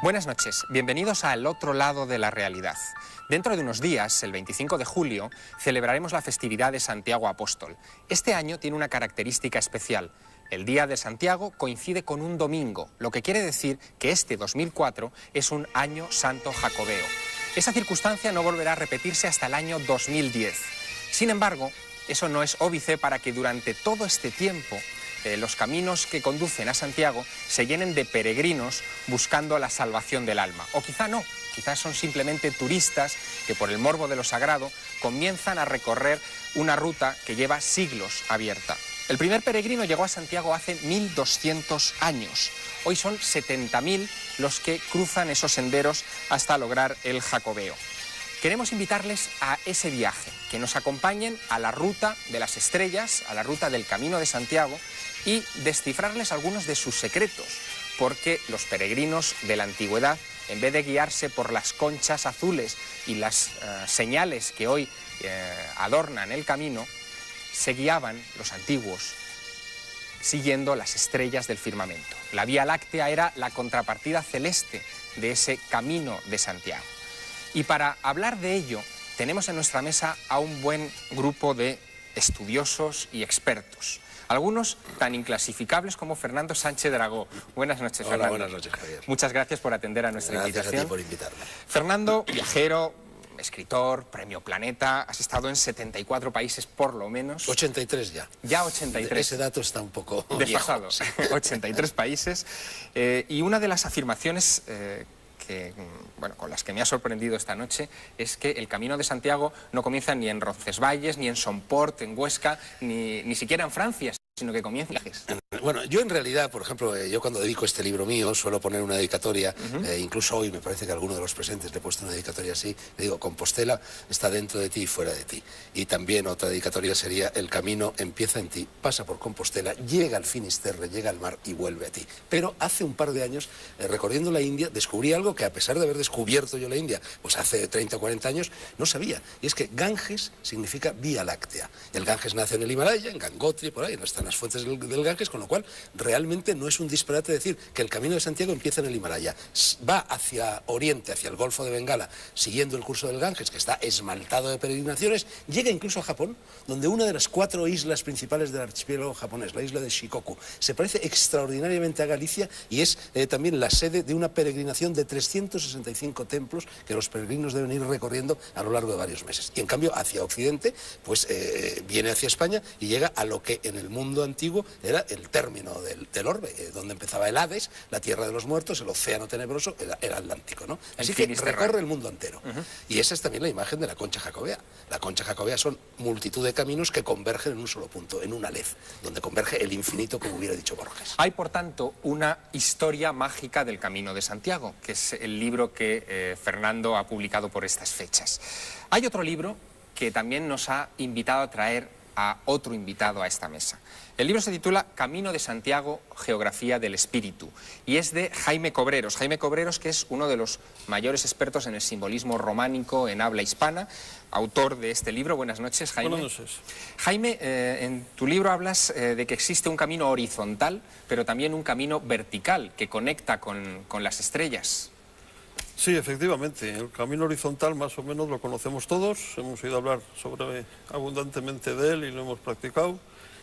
Buenas noches, bienvenidos a El Otro Lado de la Realidad. Dentro de unos días, el 25 de julio, celebraremos la festividad de Santiago Apóstol. Este año tiene una característica especial. El Día de Santiago coincide con un domingo, lo que quiere decir que este 2004 es un año santo jacobeo. Esa circunstancia no volverá a repetirse hasta el año 2010. Sin embargo, eso no es óbice para que durante todo este tiempo los caminos que conducen a Santiago se llenen de peregrinos buscando la salvación del alma. O quizá no, quizás son simplemente turistas que por el morbo de lo sagrado comienzan a recorrer una ruta que lleva siglos abierta. El primer peregrino llegó a Santiago hace 1200 años. Hoy son 70.000 los que cruzan esos senderos hasta lograr el jacobeo. Queremos invitarles a ese viaje, que nos acompañen a la ruta de las estrellas, a la ruta del Camino de Santiago y descifrarles algunos de sus secretos, porque los peregrinos de la antigüedad, en vez de guiarse por las conchas azules y las señales que hoy adornan el camino, se guiaban, los antiguos, siguiendo las estrellas del firmamento. La Vía Láctea era la contrapartida celeste de ese Camino de Santiago. Y para hablar de ello, tenemos en nuestra mesa a un buen grupo de estudiosos y expertos. Algunos tan inclasificables como Fernando Sánchez Dragó. Buenas noches, Fernando. Hola, buenas noches, Javier. Muchas gracias por atender a nuestra invitación. Gracias a ti por invitarme. Fernando, viajero, escritor, premio Planeta, has estado en 74 países por lo menos. 83 ya. Ya 83. Ese dato está un poco desfasado. viejo, sí. 83 países. Y una de las afirmaciones con las que me ha sorprendido esta noche es que el Camino de Santiago no comienza ni en Roncesvalles, ni en Somport, en Huesca, ni siquiera en Francia, sino que comienza en Viajes. Bueno, yo en realidad, por ejemplo, yo cuando dedico este libro mío suelo poner una dedicatoria, incluso hoy me parece que a alguno de los presentes le he puesto una dedicatoria así, le digo, Compostela está dentro de ti y fuera de ti. Y también otra dedicatoria sería, el camino empieza en ti, pasa por Compostela, llega al Finisterre, llega al mar y vuelve a ti. Pero hace un par de años, recorriendo la India, descubrí algo que a pesar de haber descubierto yo la India, pues hace 30 o 40 años, no sabía. Y es que Ganges significa Vía Láctea. El Ganges nace en el Himalaya, en Gangotri, por ahí, no están las fuentes del Ganges, con lo cual realmente no es un disparate decir que el Camino de Santiago empieza en el Himalaya, va hacia Oriente, hacia el Golfo de Bengala, siguiendo el curso del Ganges, que está esmaltado de peregrinaciones, llega incluso a Japón, donde una de las 4 islas principales del archipiélago japonés, la isla de Shikoku, se parece extraordinariamente a Galicia y es también la sede de una peregrinación de 365 templos que los peregrinos deben ir recorriendo a lo largo de varios meses. Y en cambio, hacia Occidente, pues viene hacia España y llega a lo que en el mundo antiguo era el término del orbe, donde empezaba el Hades, la tierra de los muertos, el océano tenebroso, era Atlántico, ¿no? Así que recorre el mundo entero. Y esa es también la imagen de la concha jacobea. La concha jacobea son multitud de caminos que convergen en un solo punto, en una lez, donde converge el infinito, como hubiera dicho Borges. Hay, por tanto, una historia mágica del Camino de Santiago, que es el libro que Fernando ha publicado por estas fechas. Hay otro libro que también nos ha invitado a traer a otro invitado a esta mesa. El libro se titula Camino de Santiago, Geografía del Espíritu, y es de Jaime Cobreros. Jaime Cobreros, que es uno de los mayores expertos en el simbolismo románico en habla hispana, autor de este libro. Buenas noches, Jaime. Buenas noches. Jaime, en tu libro hablas de que existe un camino horizontal, pero también un camino vertical que conecta con las estrellas. Sí, efectivamente, el camino horizontal más o menos lo conocemos todos, hemos oído hablar abundantemente de él y lo hemos practicado,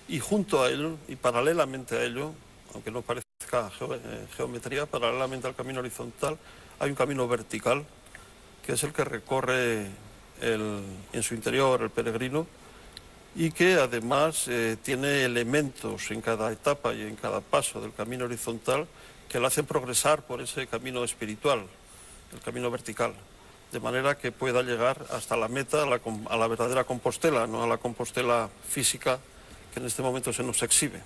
y junto a él, y paralelamente a ello, aunque no parezca geometría, paralelamente al camino horizontal, hay un camino vertical, que es el que recorre en su interior el peregrino, y que además tiene elementos en cada etapa y en cada paso del camino horizontal que lo hacen progresar por ese camino espiritual, el camino vertical, de manera que pueda llegar hasta la meta, a la verdadera Compostela, no a la Compostela física que en este momento se nos exhibe.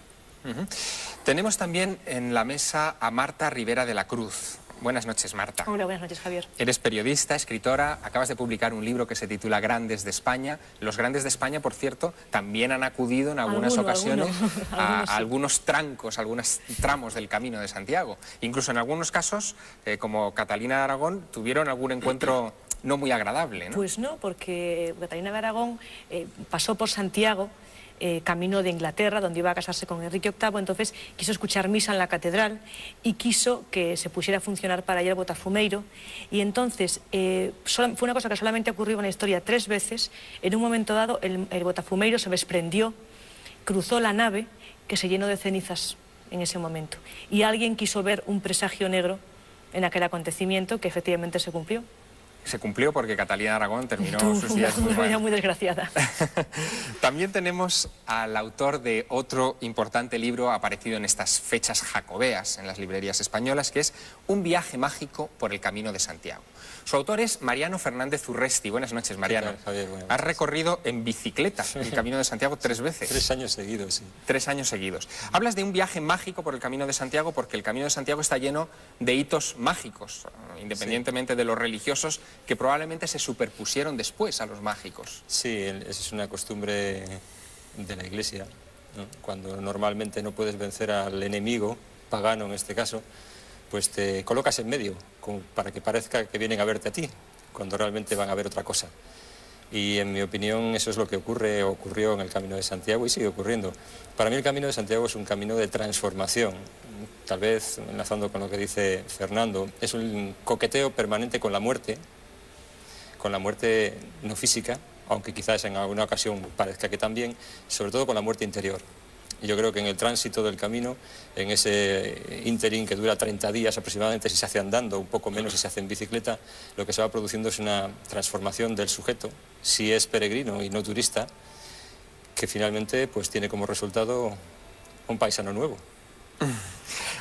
Tenemos también en la mesa a Marta Rivera de la Cruz. Buenas noches, Marta. Hola, buenas noches, Javier. Eres periodista, escritora, acabas de publicar un libro que se titula Grandes de España. Los Grandes de España, por cierto, también han acudido en algunas ocasiones a algunos trancos, algunos tramos del Camino de Santiago. Incluso en algunos casos, como Catalina de Aragón, tuvieron algún encuentro no muy agradable, ¿no? Pues no, porque Catalina de Aragón pasó por Santiago camino de Inglaterra, donde iba a casarse con Enrique VIII. Entonces quiso escuchar misa en la catedral y quiso que se pusiera a funcionar para allá el botafumeiro. Y entonces fue una cosa que solamente ocurrió en la historia 3 veces. En un momento dado el botafumeiro se desprendió, cruzó la nave, que se llenó de cenizas en ese momento. Y alguien quiso ver un presagio negro en aquel acontecimiento, que efectivamente se cumplió. Se cumplió porque Catalina Aragón terminó sus días muy mal. Muy desgraciada. También tenemos al autor de otro importante libro aparecido en estas fechas jacobeas en las librerías españolas, que es Un viaje mágico por el Camino de Santiago. Su autor es Mariano Fernández Urresti. Buenas noches, Mariano. ¿Qué tal, Javier? Buenas Has noches. recorrido en bicicleta el Camino de Santiago 3 veces. 3 años seguidos, sí. 3 años seguidos. Hablas de un viaje mágico por el Camino de Santiago porque el Camino de Santiago está lleno de hitos mágicos, independientemente de los religiosos, que probablemente se superpusieron después a los mágicos. Sí, esa es una costumbre de la Iglesia, ¿no? Cuando normalmente no puedes vencer al enemigo, pagano en este caso, pues te colocas en medio, para que parezca que vienen a verte a ti, cuando realmente van a ver otra cosa. Y en mi opinión eso es lo que ocurrió en el Camino de Santiago y sigue ocurriendo. Para mí el Camino de Santiago es un camino de transformación. Tal vez, enlazando con lo que dice Fernando, es un coqueteo permanente con la muerte no física, aunque quizás en alguna ocasión parezca que también, sobre todo con la muerte interior. Y yo creo que en el tránsito del camino, en ese ínterin que dura 30 días aproximadamente, si se hace andando, un poco menos si se hace en bicicleta, lo que se va produciendo es una transformación del sujeto, si es peregrino y no turista, que finalmente pues tiene como resultado un paisano nuevo.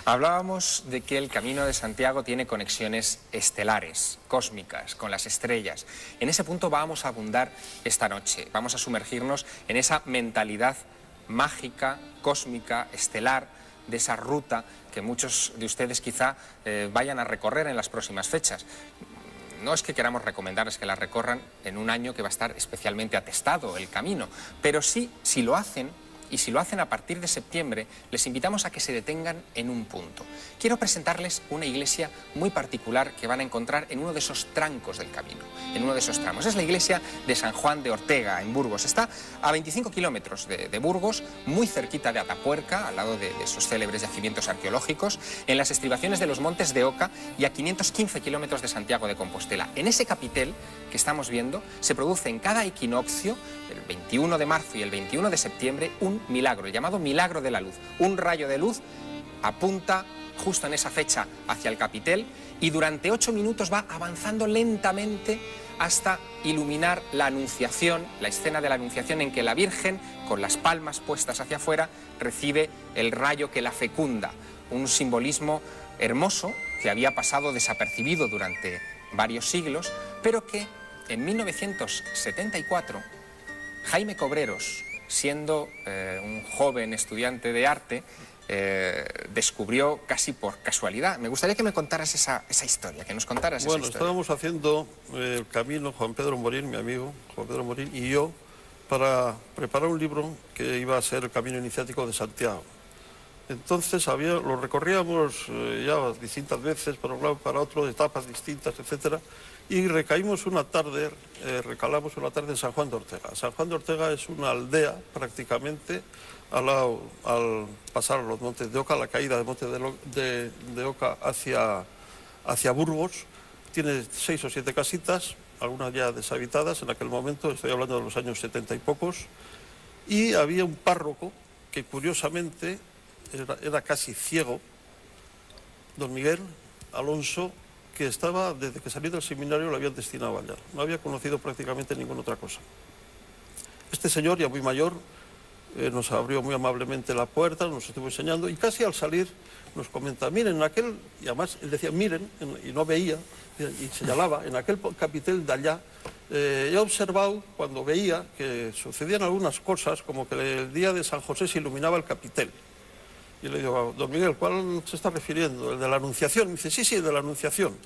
Hablábamos de que el Camino de Santiago tiene conexiones estelares, cósmicas, con las estrellas. En ese punto vamos a abundar esta noche. Vamos a sumergirnos en esa mentalidad mágica, cósmica, estelar, de esa ruta que muchos de ustedes quizá vayan a recorrer en las próximas fechas. No es que queramos recomendarles que la recorran en un año que va a estar especialmente atestado el camino, pero sí, si lo hacen, y si lo hacen a partir de septiembre, les invitamos a que se detengan en un punto. Quiero presentarles una iglesia muy particular que van a encontrar en uno de esos trancos del camino, en uno de esos tramos. Es la iglesia de San Juan de Ortega, en Burgos. Está a 25 kilómetros de Burgos, muy cerquita de Atapuerca, al lado de esos célebres yacimientos arqueológicos, en las estribaciones de los Montes de Oca y a 515 kilómetros de Santiago de Compostela. En ese capitel que estamos viendo, se produce en cada equinoccio, el 21 de marzo y el 21 de septiembre, un milagro, el llamado milagro de la luz. Un rayo de luz apunta justo en esa fecha hacia el capitel y durante 8 minutos va avanzando lentamente hasta iluminar la Anunciación, la escena de la Anunciación en que la Virgen, con las palmas puestas hacia afuera, recibe el rayo que la fecunda. Un simbolismo hermoso que había pasado desapercibido durante varios siglos, pero que en 1974 Jaime Cobreros, siendo un joven estudiante de arte, descubrió casi por casualidad. Me gustaría que me contaras esa historia, que nos contaras esa historia. Estábamos haciendo el camino, Juan Pedro Morín, mi amigo, Juan Pedro Morín, y yo, para preparar un libro que iba a ser el Camino Iniciático de Santiago. Entonces lo recorríamos ya distintas veces, para un lado, para otro, etapas distintas, etcétera, y recalamos una tarde en San Juan de Ortega. San Juan de Ortega es una aldea prácticamente al pasar los Montes de Oca, la caída del Monte de Oca hacia Burgos. Tiene 6 o 7 casitas, algunas ya deshabitadas en aquel momento, estoy hablando de los años 70 y pocos, y había un párroco que curiosamente era casi ciego, don Miguel Alonso, que estaba, desde que salió del seminario, lo habían destinado allá. No había conocido prácticamente ninguna otra cosa. Este señor, ya muy mayor, nos abrió muy amablemente la puerta, nos estuvo enseñando, y casi al salir nos comenta, miren, y además él decía, miren, y no veía, y señalaba, en aquel capitel de allá, he observado, cuando veía, que sucedían algunas cosas, como que el día de San José se iluminaba el capitel. Y le digo, don Miguel, ¿cuál se está refiriendo? ¿El de la Anunciación? Me dice, sí, el de la Anunciación.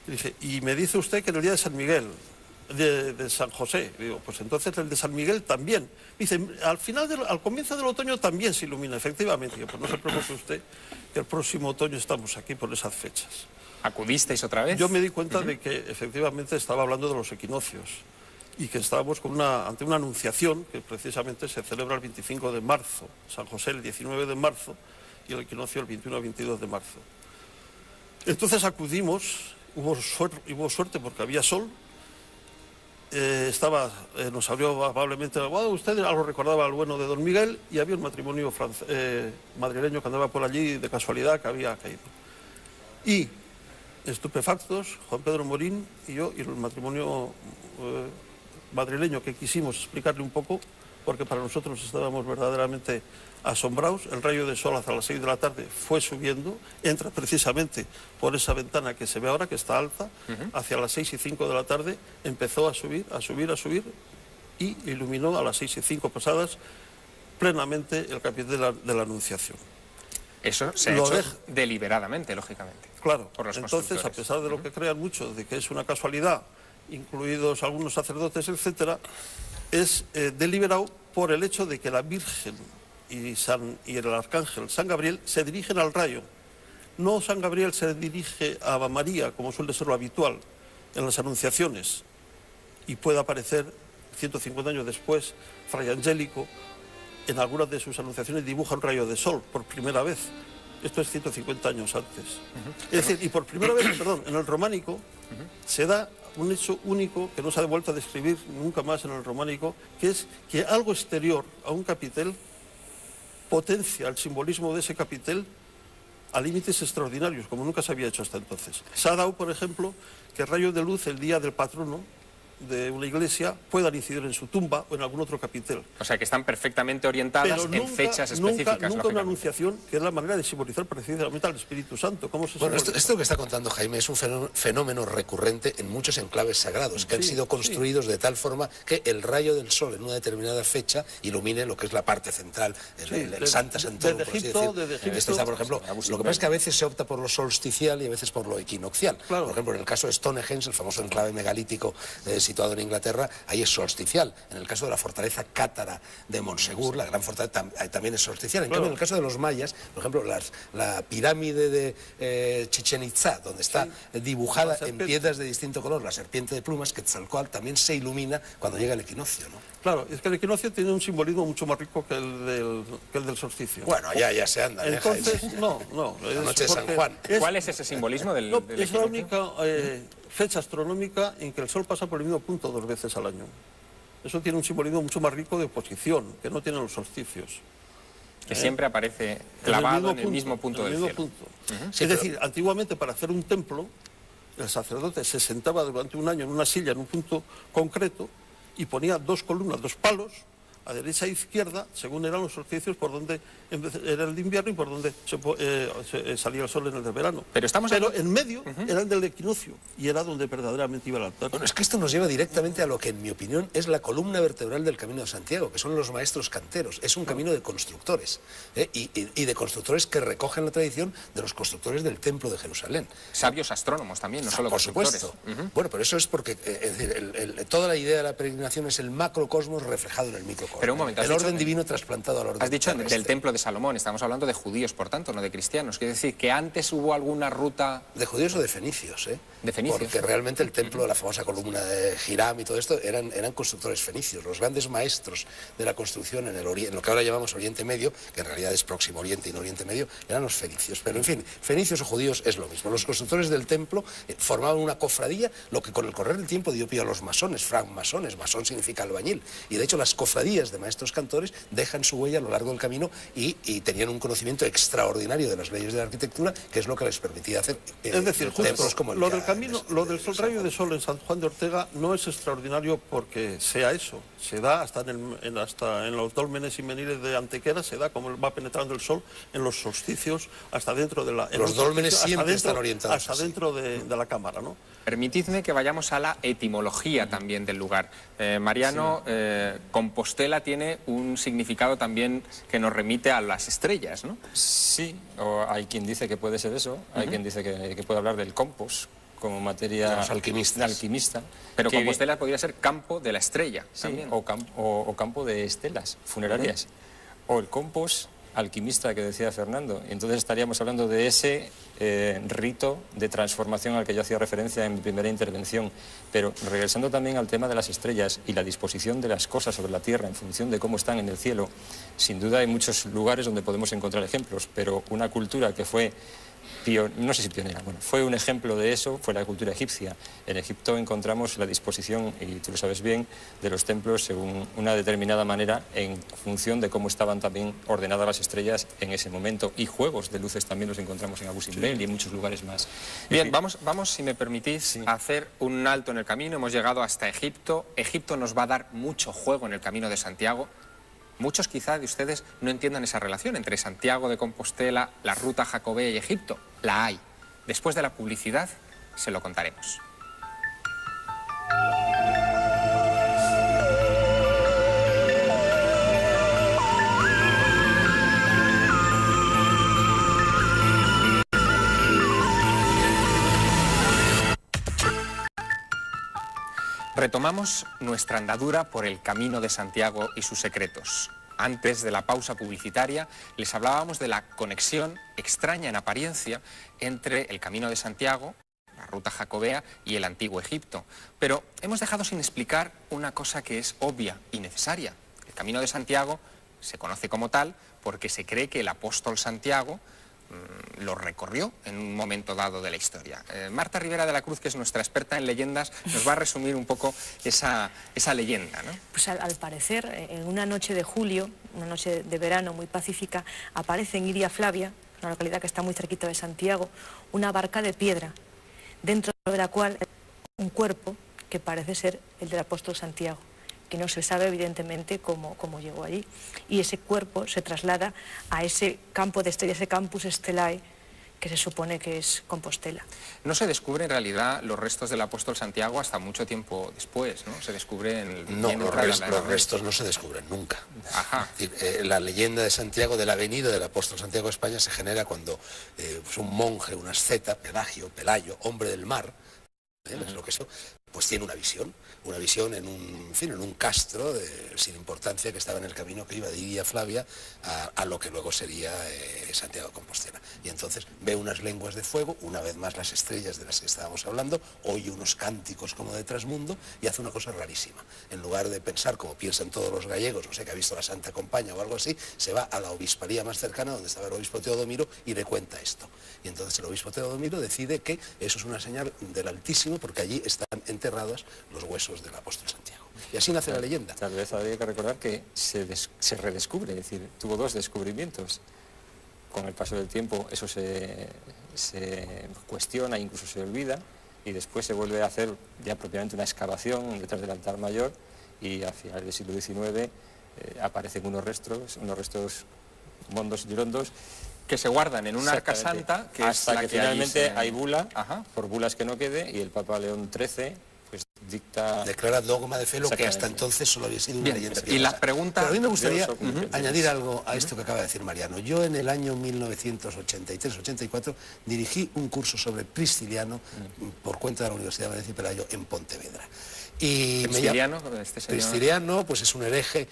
Y dice, y me dice usted que en el día de San Miguel, de San José. Y digo, pues entonces el de San Miguel también. Dice, al comienzo del otoño también se ilumina, efectivamente. Y digo, pues no se preocupe usted, que el próximo otoño estamos aquí por esas fechas. ¿Acudisteis otra vez? Yo me di cuenta de que efectivamente estaba hablando de los equinoccios. y que estábamos ante una anunciación que precisamente se celebra el 25 de marzo, San José el 19 de marzo y el equinoccio el 21 al 22 de marzo. Entonces acudimos, hubo suerte porque había sol, nos abrió amablemente el abogado, usted algo recordaba al bueno de don Miguel, y había un matrimonio madrileño que andaba por allí de casualidad que había caído. Y estupefactos, Juan Pedro Morín y yo, y el matrimonio madrileño, que quisimos explicarle un poco, porque para nosotros estábamos verdaderamente asombrados. El rayo de sol hasta las 6 de la tarde fue subiendo, entra precisamente por esa ventana que se ve ahora, que está alta, hacia las 6 y 5 de la tarde empezó a subir, y iluminó a las 6 y 5 pasadas plenamente el capitel de la Anunciación. Eso se ha hecho deliberadamente, lógicamente. Claro, por los entonces, a pesar de lo que crean muchos, de que es una casualidad, incluidos algunos sacerdotes, etcétera, es deliberado por el hecho de que la Virgen y el Arcángel San Gabriel se dirigen al rayo. No San Gabriel se dirige a María, como suele ser lo habitual en las anunciaciones, y puede aparecer 150 años después, Fray Angélico, en algunas de sus anunciaciones dibuja un rayo de sol por primera vez. Esto es 150 años antes. Es decir, y por primera vez, en el románico se da un hecho único que no se ha vuelto a describir nunca más en el románico, que es que algo exterior a un capitel potencia el simbolismo de ese capitel a límites extraordinarios, como nunca se había hecho hasta entonces. Se ha dado, por ejemplo, que rayos de luz el día del patrono de una iglesia puedan incidir en su tumba o en algún otro capitel. O sea, que están perfectamente orientadas en fechas específicas. Nunca una anunciación, que es la manera de simbolizar precisamente al Espíritu Santo. ¿Cómo se bueno, esto que está contando Jaime es un fenómeno recurrente en muchos enclaves sagrados, que han sido construidos de tal forma que el rayo del sol en una determinada fecha ilumine lo que es la parte central, el Santa Santorum, por así decir. Esto está, por ejemplo, lo que pasa es que a veces se opta por lo solsticial y a veces por lo equinoccial. Claro. Por ejemplo, en el caso de Stonehenge, el famoso enclave megalítico situado en Inglaterra, ahí es solsticial. En el caso de la fortaleza cátara de Monsegur, la gran fortaleza, también es solsticial. En cambio, en el caso de los mayas, por ejemplo, la pirámide de Chichén Itzá, donde está dibujada en piedras de distinto color la serpiente de plumas, Quetzalcóatl, también se ilumina cuando llega el equinoccio, ¿no? Claro, es que el equinoccio tiene un simbolismo mucho más rico que el del solsticio. Bueno, ya se anda. Entonces, no. La noche de San Juan. ¿Cuál es ese simbolismo del es la única fecha astronómica en que el sol pasa por el mismo punto 2 veces al año. Eso tiene un simbolismo mucho más rico de oposición, que no tienen los solsticios. Que siempre aparece clavado en el mismo punto del cielo. Es decir, antiguamente para hacer un templo, el sacerdote se sentaba durante un año en una silla en un punto concreto y ponía 2 columnas, 2 palos, a derecha e izquierda, según eran los solsticios, por donde era el de invierno y por donde salía el sol en el de verano. Pero en medio era el del equinoccio y era donde verdaderamente iba el altar. Bueno, es que esto nos lleva directamente a lo que, en mi opinión, es la columna vertebral del Camino de Santiago, que son los maestros canteros. Es un camino de constructores, y de constructores que recogen la tradición de los constructores del Templo de Jerusalén. Sabios astrónomos también, no solo constructores. Por supuesto. Bueno, pero eso es porque toda la idea de la peregrinación es el macrocosmos reflejado en el microcosmos. Pero un momento, el orden divino trasplantado al orden terrestre. Has dicho terrestre. del Templo de Salomón, estamos hablando de judíos, por tanto, no de cristianos. Quiere decir que antes hubo alguna ruta... ¿De judíos o de fenicios? De fenicios. Porque realmente el templo, la famosa columna de Hiram y todo esto, eran constructores fenicios. Los grandes maestros de la construcción en lo que ahora llamamos Oriente Medio, que en realidad es Próximo Oriente y no Oriente Medio, eran los fenicios. Pero en fin, fenicios o judíos es lo mismo. Los constructores del templo formaban una cofradía, lo que con el correr del tiempo dio pie a los masones, francmasones. Masón significa albañil. Y de hecho las cofradías de maestros cantores dejan su huella a lo largo del camino y tenían un conocimiento extraordinario de las leyes de la arquitectura, que es lo que les permitía hacer es decir, templos como el lo del camino, lo del rayo de sol en San Juan de Ortega no es extraordinario porque sea eso, se da hasta en los dólmenes y meniles de Antequera, se da como va penetrando el sol en los solsticios hasta dentro de la... Los dólmenes siempre están orientados hasta dentro de la cámara, ¿no? Permitidme que vayamos a la etimología también del lugar. Mariano, Compostela tiene un significado también que nos remite a las estrellas, ¿no? Sí, o hay quien dice que puede ser eso, hay quien dice que puede hablar del compos como materia alquimista. Pero Compostela podría ser campo de la estrella, sí, también. O campo de estelas funerarias. O el compos alquimista que decía Fernando. Entonces estaríamos hablando de ese rito de transformación al que yo hacía referencia en mi primera intervención. Pero regresando también al tema de las estrellas y la disposición de las cosas sobre la Tierra en función de cómo están en el cielo, sin duda hay muchos lugares donde podemos encontrar ejemplos, pero una cultura que fue no sé si pionera, bueno, fue un ejemplo de eso, fue la cultura egipcia. En Egipto encontramos la disposición, y tú lo sabes bien, de los templos según una determinada manera en función de cómo estaban también ordenadas las estrellas en ese momento. Y juegos de luces también los encontramos en Abu Simbel y en muchos lugares más. Bien, vamos, si me permitís, a hacer un alto en el camino. Hemos llegado hasta Egipto. Egipto nos va a dar mucho juego en el Camino de Santiago. Muchos quizá de ustedes no entiendan esa relación entre Santiago de Compostela, la ruta jacobea y Egipto. La hay. Después de la publicidad se lo contaremos. Retomamos nuestra andadura por el Camino de Santiago y sus secretos. Antes de la pausa publicitaria les hablábamos de la conexión extraña en apariencia entre el Camino de Santiago, la ruta jacobea y el antiguo Egipto. Pero hemos dejado sin explicar una cosa que es obvia y necesaria. El Camino de Santiago se conoce como tal porque se cree que el apóstol Santiago lo recorrió en un momento dado de la historia. Marta Rivera de la Cruz, que es nuestra experta en leyendas, nos va a resumir un poco esa leyenda, ¿no? Pues al parecer, en una noche de julio, una noche de verano muy pacífica, aparece en Iria Flavia, una localidad que está muy cerquita de Santiago, una barca de piedra, dentro de la cual un cuerpo que parece ser el del apóstol Santiago, que no se sabe evidentemente cómo llegó allí. Y ese cuerpo se traslada a ese campo de estrellas, ese campus stellae, que se supone que es Compostela. No se descubren en realidad los restos del apóstol Santiago hasta mucho tiempo después, ¿no? Se descubren... No, los restos no se descubren nunca. Ajá. Es decir, la leyenda de Santiago, de la venida del apóstol Santiago a España, se genera cuando un monje, un asceta, Pelayo, hombre del mar, es lo que es, pues tiene una visión en un castro sin importancia que estaba en el camino que iba de Iria Flavia a lo que luego sería Santiago de Compostela. Y entonces ve unas lenguas de fuego, una vez más las estrellas de las que estábamos hablando, oye unos cánticos como de trasmundo y hace una cosa rarísima. En lugar de pensar como piensan todos los gallegos, no sé, que ha visto la Santa Compaña o algo así, se va a la obispalía más cercana donde estaba el obispo Teodomiro y le cuenta esto. Y entonces el obispo Teodomiro decide que eso es una señal del Altísimo porque allí están enterrados los huesos del apóstol Santiago. Y así nace la leyenda. Tal vez habría que recordar que se redescubre, es decir, tuvo dos descubrimientos. Con el paso del tiempo eso se cuestiona, incluso se olvida, y después se vuelve a hacer ya propiamente una excavación detrás del altar mayor y a finales del siglo XIX aparecen unos restos mondos y girondos, que se guardan en una arca santa, que hasta es la que finalmente hay bula, Ajá. por bulas que no quede, y el Papa León XIII pues dicta... Declara dogma de fe lo que hasta entonces solo había sido una leyenda piadosa. Y la pregunta... Pero a mí me gustaría añadir algo a esto que acaba de decir Mariano. Yo en el año 1983-84 dirigí un curso sobre Prisciliano por cuenta de la Universidad de Valencia y Pelayo en Pontevedra. Y Prisciliano, Prisciliano, pues es un hereje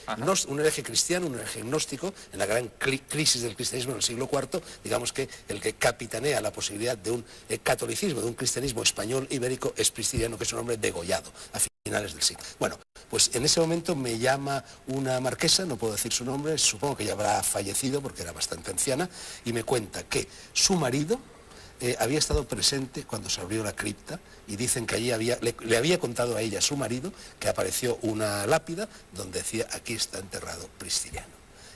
cristiano, un hereje gnóstico, en la gran crisis del cristianismo en el siglo IV, digamos que el que capitanea la posibilidad de un catolicismo, de un cristianismo español ibérico, es Prisciliano, que es un hombre degollado a finales del siglo. Bueno, pues en ese momento me llama una marquesa, no puedo decir su nombre, supongo que ya habrá fallecido porque era bastante anciana, y me cuenta que su marido había estado presente cuando se abrió la cripta y dicen que allí le había contado a ella, su marido, que apareció una lápida donde decía aquí está enterrado Prisciliano.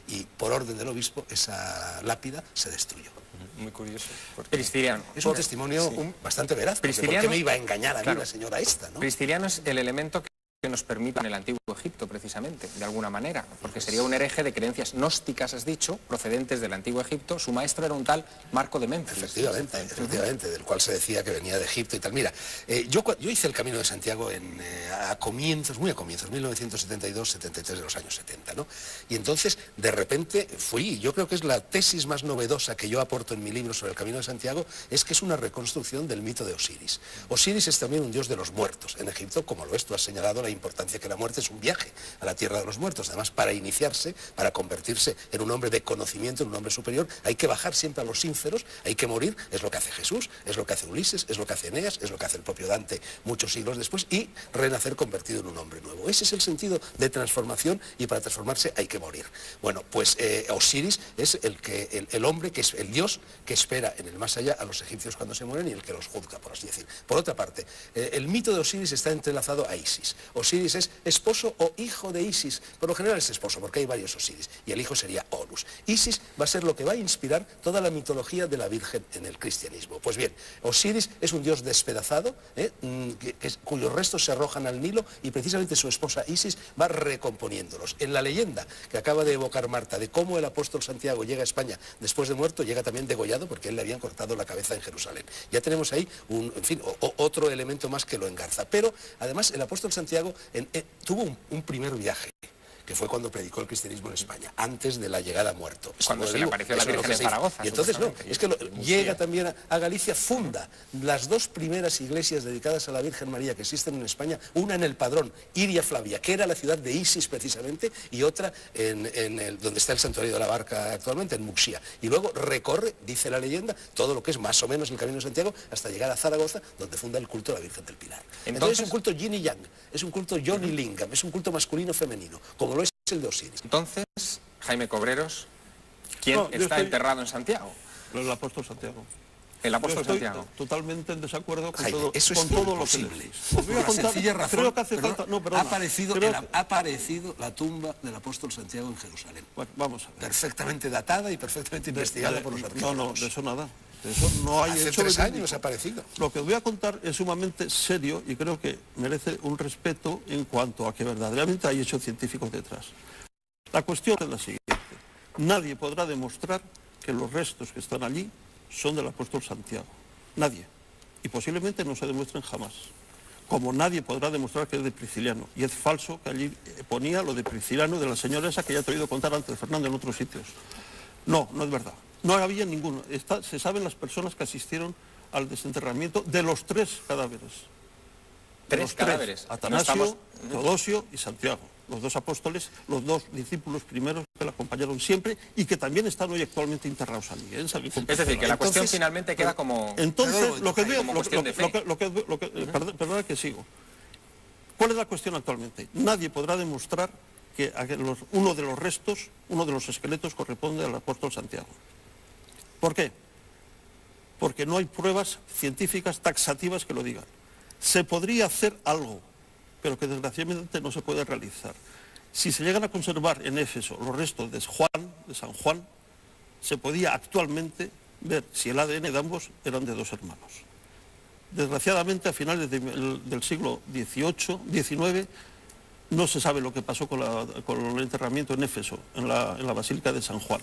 Y por orden del obispo esa lápida se destruyó. Muy curioso. Prisciliano. Es un testimonio bastante veraz. ¿Por qué me iba a engañar a mí la señora esta, ¿no? Prisciliano es el elemento que nos permite en el antiguo Egipto, precisamente, de alguna manera, porque sería un hereje de creencias gnósticas, has dicho, procedentes del antiguo Egipto. Su maestro era un tal Marco de Menfis. Efectivamente, del cual se decía que venía de Egipto y tal. Mira, yo hice el Camino de Santiago a comienzos, 1972, 73 de los años 70, ¿no? Y entonces, de repente, yo creo que es la tesis más novedosa que yo aporto en mi libro sobre el Camino de Santiago, es que es una reconstrucción del mito de Osiris. Osiris es también un dios de los muertos en Egipto, como lo es, tú has señalado la importancia que la muerte es un viaje a la tierra de los muertos. Además, para iniciarse, para convertirse en un hombre de conocimiento, en un hombre superior, hay que bajar siempre a los ínferos, hay que morir, es lo que hace Jesús, es lo que hace Ulises, es lo que hace Eneas, es lo que hace el propio Dante muchos siglos después, y renacer convertido en un hombre nuevo. Ese es el sentido de transformación, y para transformarse hay que morir. Bueno, pues Osiris es el hombre, que es el dios que espera en el más allá a los egipcios cuando se mueren y el que los juzga, por así decir. Por otra parte, el mito de Osiris está entrelazado a Isis. Osiris es esposo o hijo de Isis. Por lo general es esposo, porque hay varios Osiris, y el hijo sería Horus. Isis va a ser lo que va a inspirar toda la mitología de la Virgen en el cristianismo. Pues bien, Osiris es un dios despedazado, cuyos restos se arrojan al Nilo, y precisamente su esposa Isis va recomponiéndolos. En la leyenda que acaba de evocar Marta, de cómo el apóstol Santiago llega a España después de muerto, llega también degollado porque él le habían cortado la cabeza en Jerusalén. Ya tenemos ahí otro elemento más que lo engarza. Pero además el apóstol Santiago tuvo un primer viaje, que fue cuando predicó el cristianismo en España, antes de la llegada a muerto. Cuando se le apareció la Virgen en Zaragoza. Y entonces llega también a Galicia, funda las dos primeras iglesias dedicadas a la Virgen María que existen en España, una en el Padrón, Iria Flavia, que era la ciudad de Isis precisamente, y otra donde está el santuario de la Barca actualmente, en Muxía. Y luego recorre, dice la leyenda, todo lo que es más o menos el Camino de Santiago, hasta llegar a Zaragoza, donde funda el culto de la Virgen del Pilar. Entonces es un culto yin y yang, es un culto Johnny Lingam, es un culto masculino-femenino, como lo es el de Osiris. Entonces, Jaime Cobreros, ¿quién está enterrado en Santiago? El apóstol Santiago. El apóstol Santiago. Totalmente en desacuerdo con Jaime, todo, eso es con todo lo que imposible. os voy a Por la contar. sencilla razón, Creo que hace falta. No, perdona. Ha aparecido la tumba del apóstol Santiago en Jerusalén. Bueno, vamos a ver. Perfectamente datada y perfectamente investigada por los arqueólogos. No, de eso nada. De eso no hay Hace hecho 3 verídico. años ha aparecido. Lo que os voy a contar es sumamente serio y creo que merece un respeto en cuanto a que verdaderamente hay hechos científicos detrás. La cuestión es la siguiente. Nadie podrá demostrar que los restos que están allí son del apóstol Santiago. Nadie. Y posiblemente no se demuestren jamás. Como nadie podrá demostrar que es de Prisciliano. Y es falso que allí ponía lo de Prisciliano, de la señora esa que ya te he oído contar antes, Fernando, en otros sitios. No, no es verdad. No había ninguno. Se saben las personas que asistieron al desenterramiento de los 3 cadáveres. ¿Tres cadáveres? Atanasio, Teodosio y Santiago. Los 2 apóstoles, los 2 discípulos primeros que la acompañaron siempre y que también están hoy actualmente enterrados allí. Es decir, que la cuestión finalmente queda como... Entonces, perdona que sigo. ¿Cuál es la cuestión actualmente? Nadie podrá demostrar que uno de los restos, uno de los esqueletos corresponde al apóstol Santiago. ¿Por qué? Porque no hay pruebas científicas taxativas que lo digan. Se podría hacer algo, pero que desgraciadamente no se puede realizar. Si se llegan a conservar en Éfeso los restos de San Juan, se podía actualmente ver si el ADN de ambos eran de 2 hermanos. Desgraciadamente, a finales del siglo XVIII, XIX, no se sabe lo que pasó con el enterramiento en Éfeso, en la Basílica de San Juan.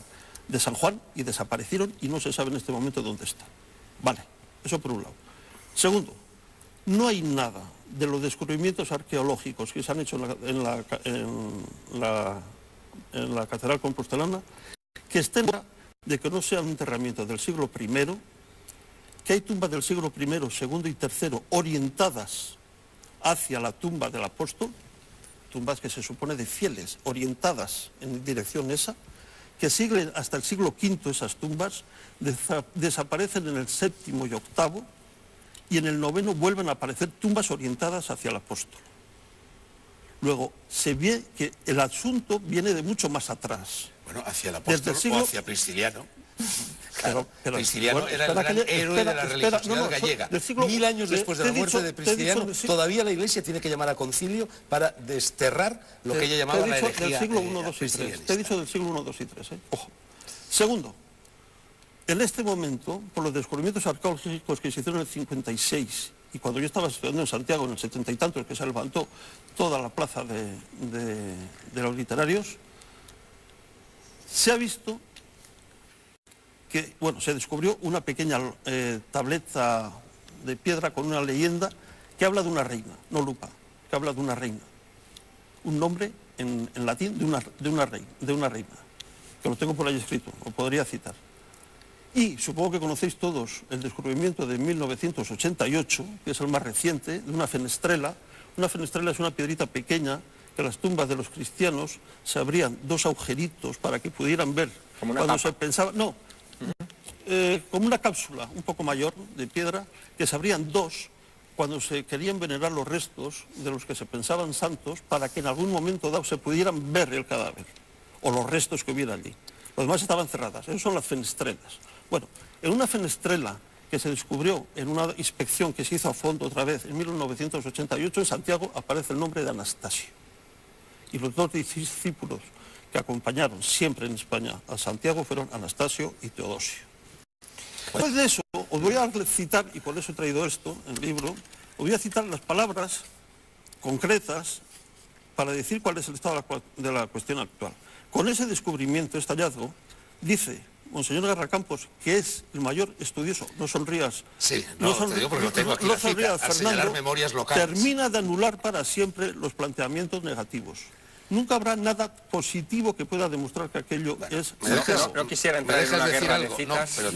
Y desaparecieron y no se sabe en este momento dónde están. Vale, eso por un lado. Segundo, no hay nada de los descubrimientos arqueológicos que se han hecho en la Catedral Compostelana que estén de que no sea un enterramiento del siglo I, que hay tumbas del siglo I, II y III orientadas hacia la tumba del apóstol, tumbas que se supone de fieles, orientadas en dirección esa, que siguen hasta el siglo V esas tumbas, desaparecen en el VII y VIII, y en el IX vuelven a aparecer tumbas orientadas hacia el apóstol. Luego, se ve que el asunto viene de mucho más atrás. Bueno, hacia el apóstol o hacia Prisciliano. Claro, pero Prisciliano era el gran héroe de la religiosidad gallega. 1000 años después de la muerte de Prisciliano, todavía la Iglesia tiene que llamar a concilio para desterrar lo que ella llamaba la herejía. Del siglo I, II y III. Te he dicho del siglo I, II y III. Ojo. Segundo, en este momento, por los descubrimientos arqueológicos que se hicieron en el 56, y cuando yo estaba estudiando en Santiago en el 70 y tantos, que se levantó toda la plaza de los literarios, se ha visto que, bueno, se descubrió una pequeña tableta de piedra con una leyenda que habla de una reina, no lupa, que habla de una reina. Un nombre en latín de una reina, que lo tengo por ahí escrito, lo podría citar. Y supongo que conocéis todos el descubrimiento de 1988, que es el más reciente, de una fenestrela Una fenestrela es una piedrita pequeña que las tumbas de los cristianos se abrían dos agujeritos para que pudieran ver. Como una cuando tapa. se pensaba, no, como una cápsula un poco mayor de piedra, que se abrían dos cuando se querían venerar los restos de los que se pensaban santos para que en algún momento dado se pudieran ver el cadáver o los restos que hubiera allí. Los demás estaban cerradas, esas son las fenestrelas. Bueno, en una fenestrela que se descubrió en una inspección que se hizo a fondo otra vez en 1988 en Santiago aparece el nombre de Anastasio. Y los dos discípulos que acompañaron siempre en España a Santiago fueron Anastasio y Teodosio. Después de eso, os voy a citar, y por eso he traído esto, el libro, os voy a citar las palabras concretas para decir cuál es el estado de la cuestión actual. Con ese descubrimiento, este hallazgo, dice Monseñor Garracampos, que es el mayor estudioso, no sonrías. Sí, no, te digo porque lo tengo aquí, no la cita, sonrías, al señalar Fernando, memorias locales. termina de anular para siempre los planteamientos negativos. Nunca habrá nada positivo que pueda demostrar que aquello es... No quisiera entrar en una guerra de citas. pero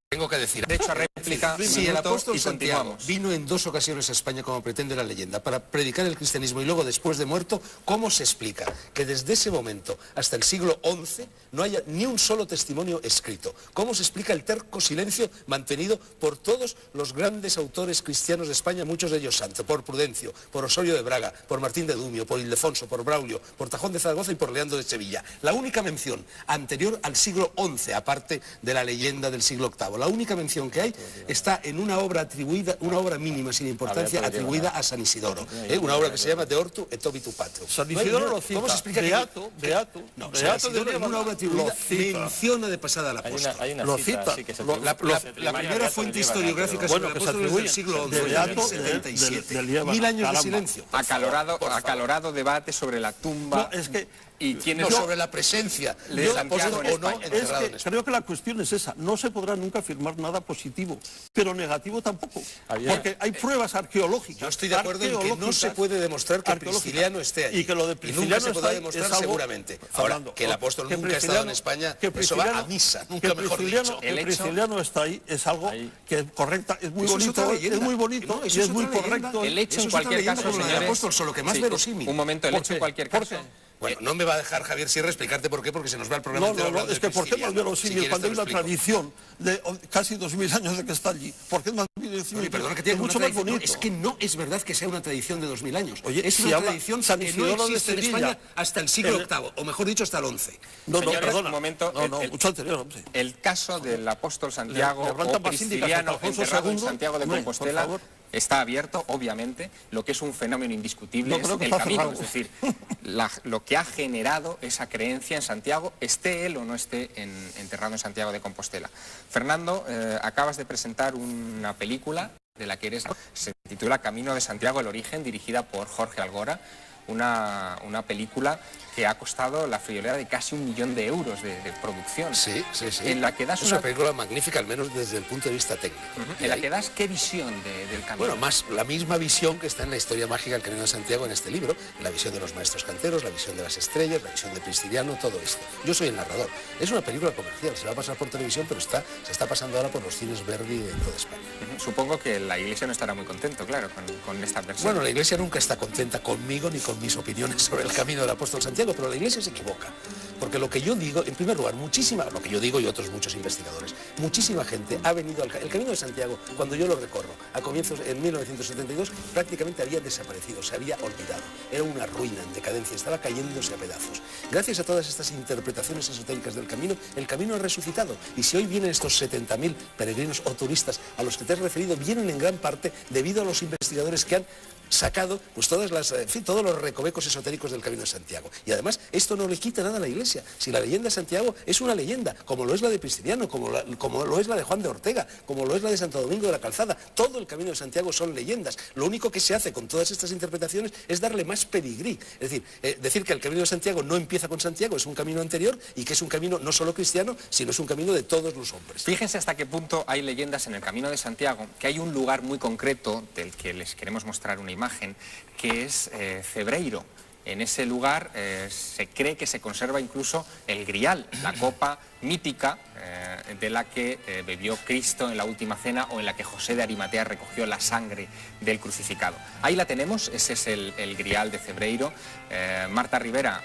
tengo que decir. De hecho, réplica, Si el apóstol y Santiago continuamos. vino en 2 ocasiones a España, como pretende la leyenda, para predicar el cristianismo y luego después de muerto, ¿cómo se explica que desde ese momento hasta el siglo XI no haya ni un solo testimonio escrito? ¿Cómo se explica el terco silencio mantenido por todos los grandes autores cristianos de España, muchos de ellos santos, por Prudencio, por Osorio de Braga, por Martín de Dumio, por Ildefonso, por Braulio, por Tajón de Zaragoza y por Leandro de Sevilla? La única mención anterior al siglo XI, aparte de la leyenda del siglo VIII, la única mención que hay está en una obra atribuida, una obra mínima sin importancia, atribuida a San Isidoro, una obra que se llama De Ortu et Obitu Patrum. San Isidoro lo cita, ¿Cómo se explica Beato, No, Beato San Isidoro de en una obra atribuida lo cita. menciona de pasada al apóstol. Hay una Lo cita, cita, sí, que se lo- atribuye- La primera fuente historiográfica sobre Bueno, el que se apóstol es del atribuye siglo XI, de Beato, del 77. del Líbano, 1000 años de caramba. silencio. Acalorado debate sobre la tumba. No, es que y quién No, es sobre la presencia de del Santiago apóstol en o no España. es enterrado que en España. creo que la cuestión es esa. No se podrá nunca afirmar nada positivo, pero negativo tampoco. Porque hay pruebas arqueológicas. Yo estoy de acuerdo en que no se puede demostrar que Prisciliano esté allí. Y que lo de nunca Prisciliano se podrá está ahí demostrar es algo, seguramente. Ahora, Fernando, que el apóstol que nunca ha estado en Prisciliano- España, que eso va a Prisciliano- misa, que nunca mejor Prisciliano- dicho. que El hecho- Prisciliano está ahí es algo que es correcta, es muy Eso es bonito, otra leyenda. es muy bonito No, eso y es es muy otra leyenda. correcto. El hecho Eso en es cualquier otra leyenda caso, como la del señores. apóstol, solo que más Sí, verosímil. un momento, el ¿Por hecho en qué? cualquier ¿Por caso. qué? Bueno, no me va a dejar Javier Sierra explicarte por qué, porque se nos va el programa No, entero hablando es de que ¿por qué más Prisciliano. verosímil Si quieres cuando te hay lo una explico. tradición de casi 2000 años de que está allí? ¿Por qué es más verosímil? Oye, perdona que Es tiene mucho más bonito. Es que no es verdad que sea una tradición de 2000 años. Oye, es si una habla tradición San que no Isidoro de existe en Sevilla, España hasta el siglo el- VIII, o mejor dicho, hasta el XI. No, Señores, perdona. un momento, No, mucho anterior, hombre. El caso del apóstol Santiago levantan o basílicas Prisciliano a Alfonso enterrado en II. Santiago de Hombre, Compostela por favor. está abierto, obviamente. Lo que es un fenómeno indiscutible No, es creo que el está camino. cerrado. Es decir, lo que ha generado esa creencia en Santiago, esté él o no esté enterrado en Santiago de Compostela. Fernando, acabas de presentar una película de la que eres... Se titula Camino de Santiago, el origen, dirigida por Jorge Algora. Una película que ha costado la friolera de casi 1 millón de euros de producción. Sí. En la que das es una película magnífica, al menos desde el punto de vista técnico. En la que das qué visión del camino. Bueno, más la misma visión que está en la historia mágica del Camino de Santiago en este libro, la visión de los maestros canteros, la visión de las estrellas, la visión de Prisciliano, todo esto. Yo soy el narrador. Es una película comercial, se va a pasar por televisión, pero se está pasando ahora por los cines Verdi de toda España. Supongo que la Iglesia no estará muy contento, claro, con esta versión. Bueno, la Iglesia nunca está contenta conmigo ni con mis opiniones sobre el camino del apóstol Santiago, pero la Iglesia se equivoca. Porque lo que yo digo, en primer lugar, lo que yo digo y otros muchos investigadores, muchísima gente ha venido el Camino de Santiago, cuando yo lo recorro, a comienzos, en 1972, prácticamente había desaparecido, se había olvidado. Era una ruina en decadencia, estaba cayéndose a pedazos. Gracias a todas estas interpretaciones esotéricas del camino, el camino ha resucitado. Y si hoy vienen estos 70.000 peregrinos o turistas a los que te has referido, vienen en gran parte debido a los investigadores que han sacado pues todos los recovecos esotéricos del Camino de Santiago. Y además, esto no le quita nada a la Iglesia. Si la leyenda de Santiago es una leyenda, como lo es la de Prisciliano, como lo es la de Juan de Ortega, como lo es la de Santo Domingo de la Calzada, todo el Camino de Santiago son leyendas. Lo único que se hace con todas estas interpretaciones es darle más pedigrí. Es decir, decir que el Camino de Santiago no empieza con Santiago, es un camino anterior y que es un camino no solo cristiano, sino es un camino de todos los hombres. Fíjense hasta qué punto hay leyendas en el Camino de Santiago, que hay un lugar muy concreto del que les queremos mostrar una imagen, que es Cebreiro. En ese lugar se cree que se conserva incluso el grial, la copa mítica de la que bebió Cristo en la última cena o en la que José de Arimatea recogió la sangre del crucificado. Ahí la tenemos, ese es el grial de Cebreiro. Marta Rivera,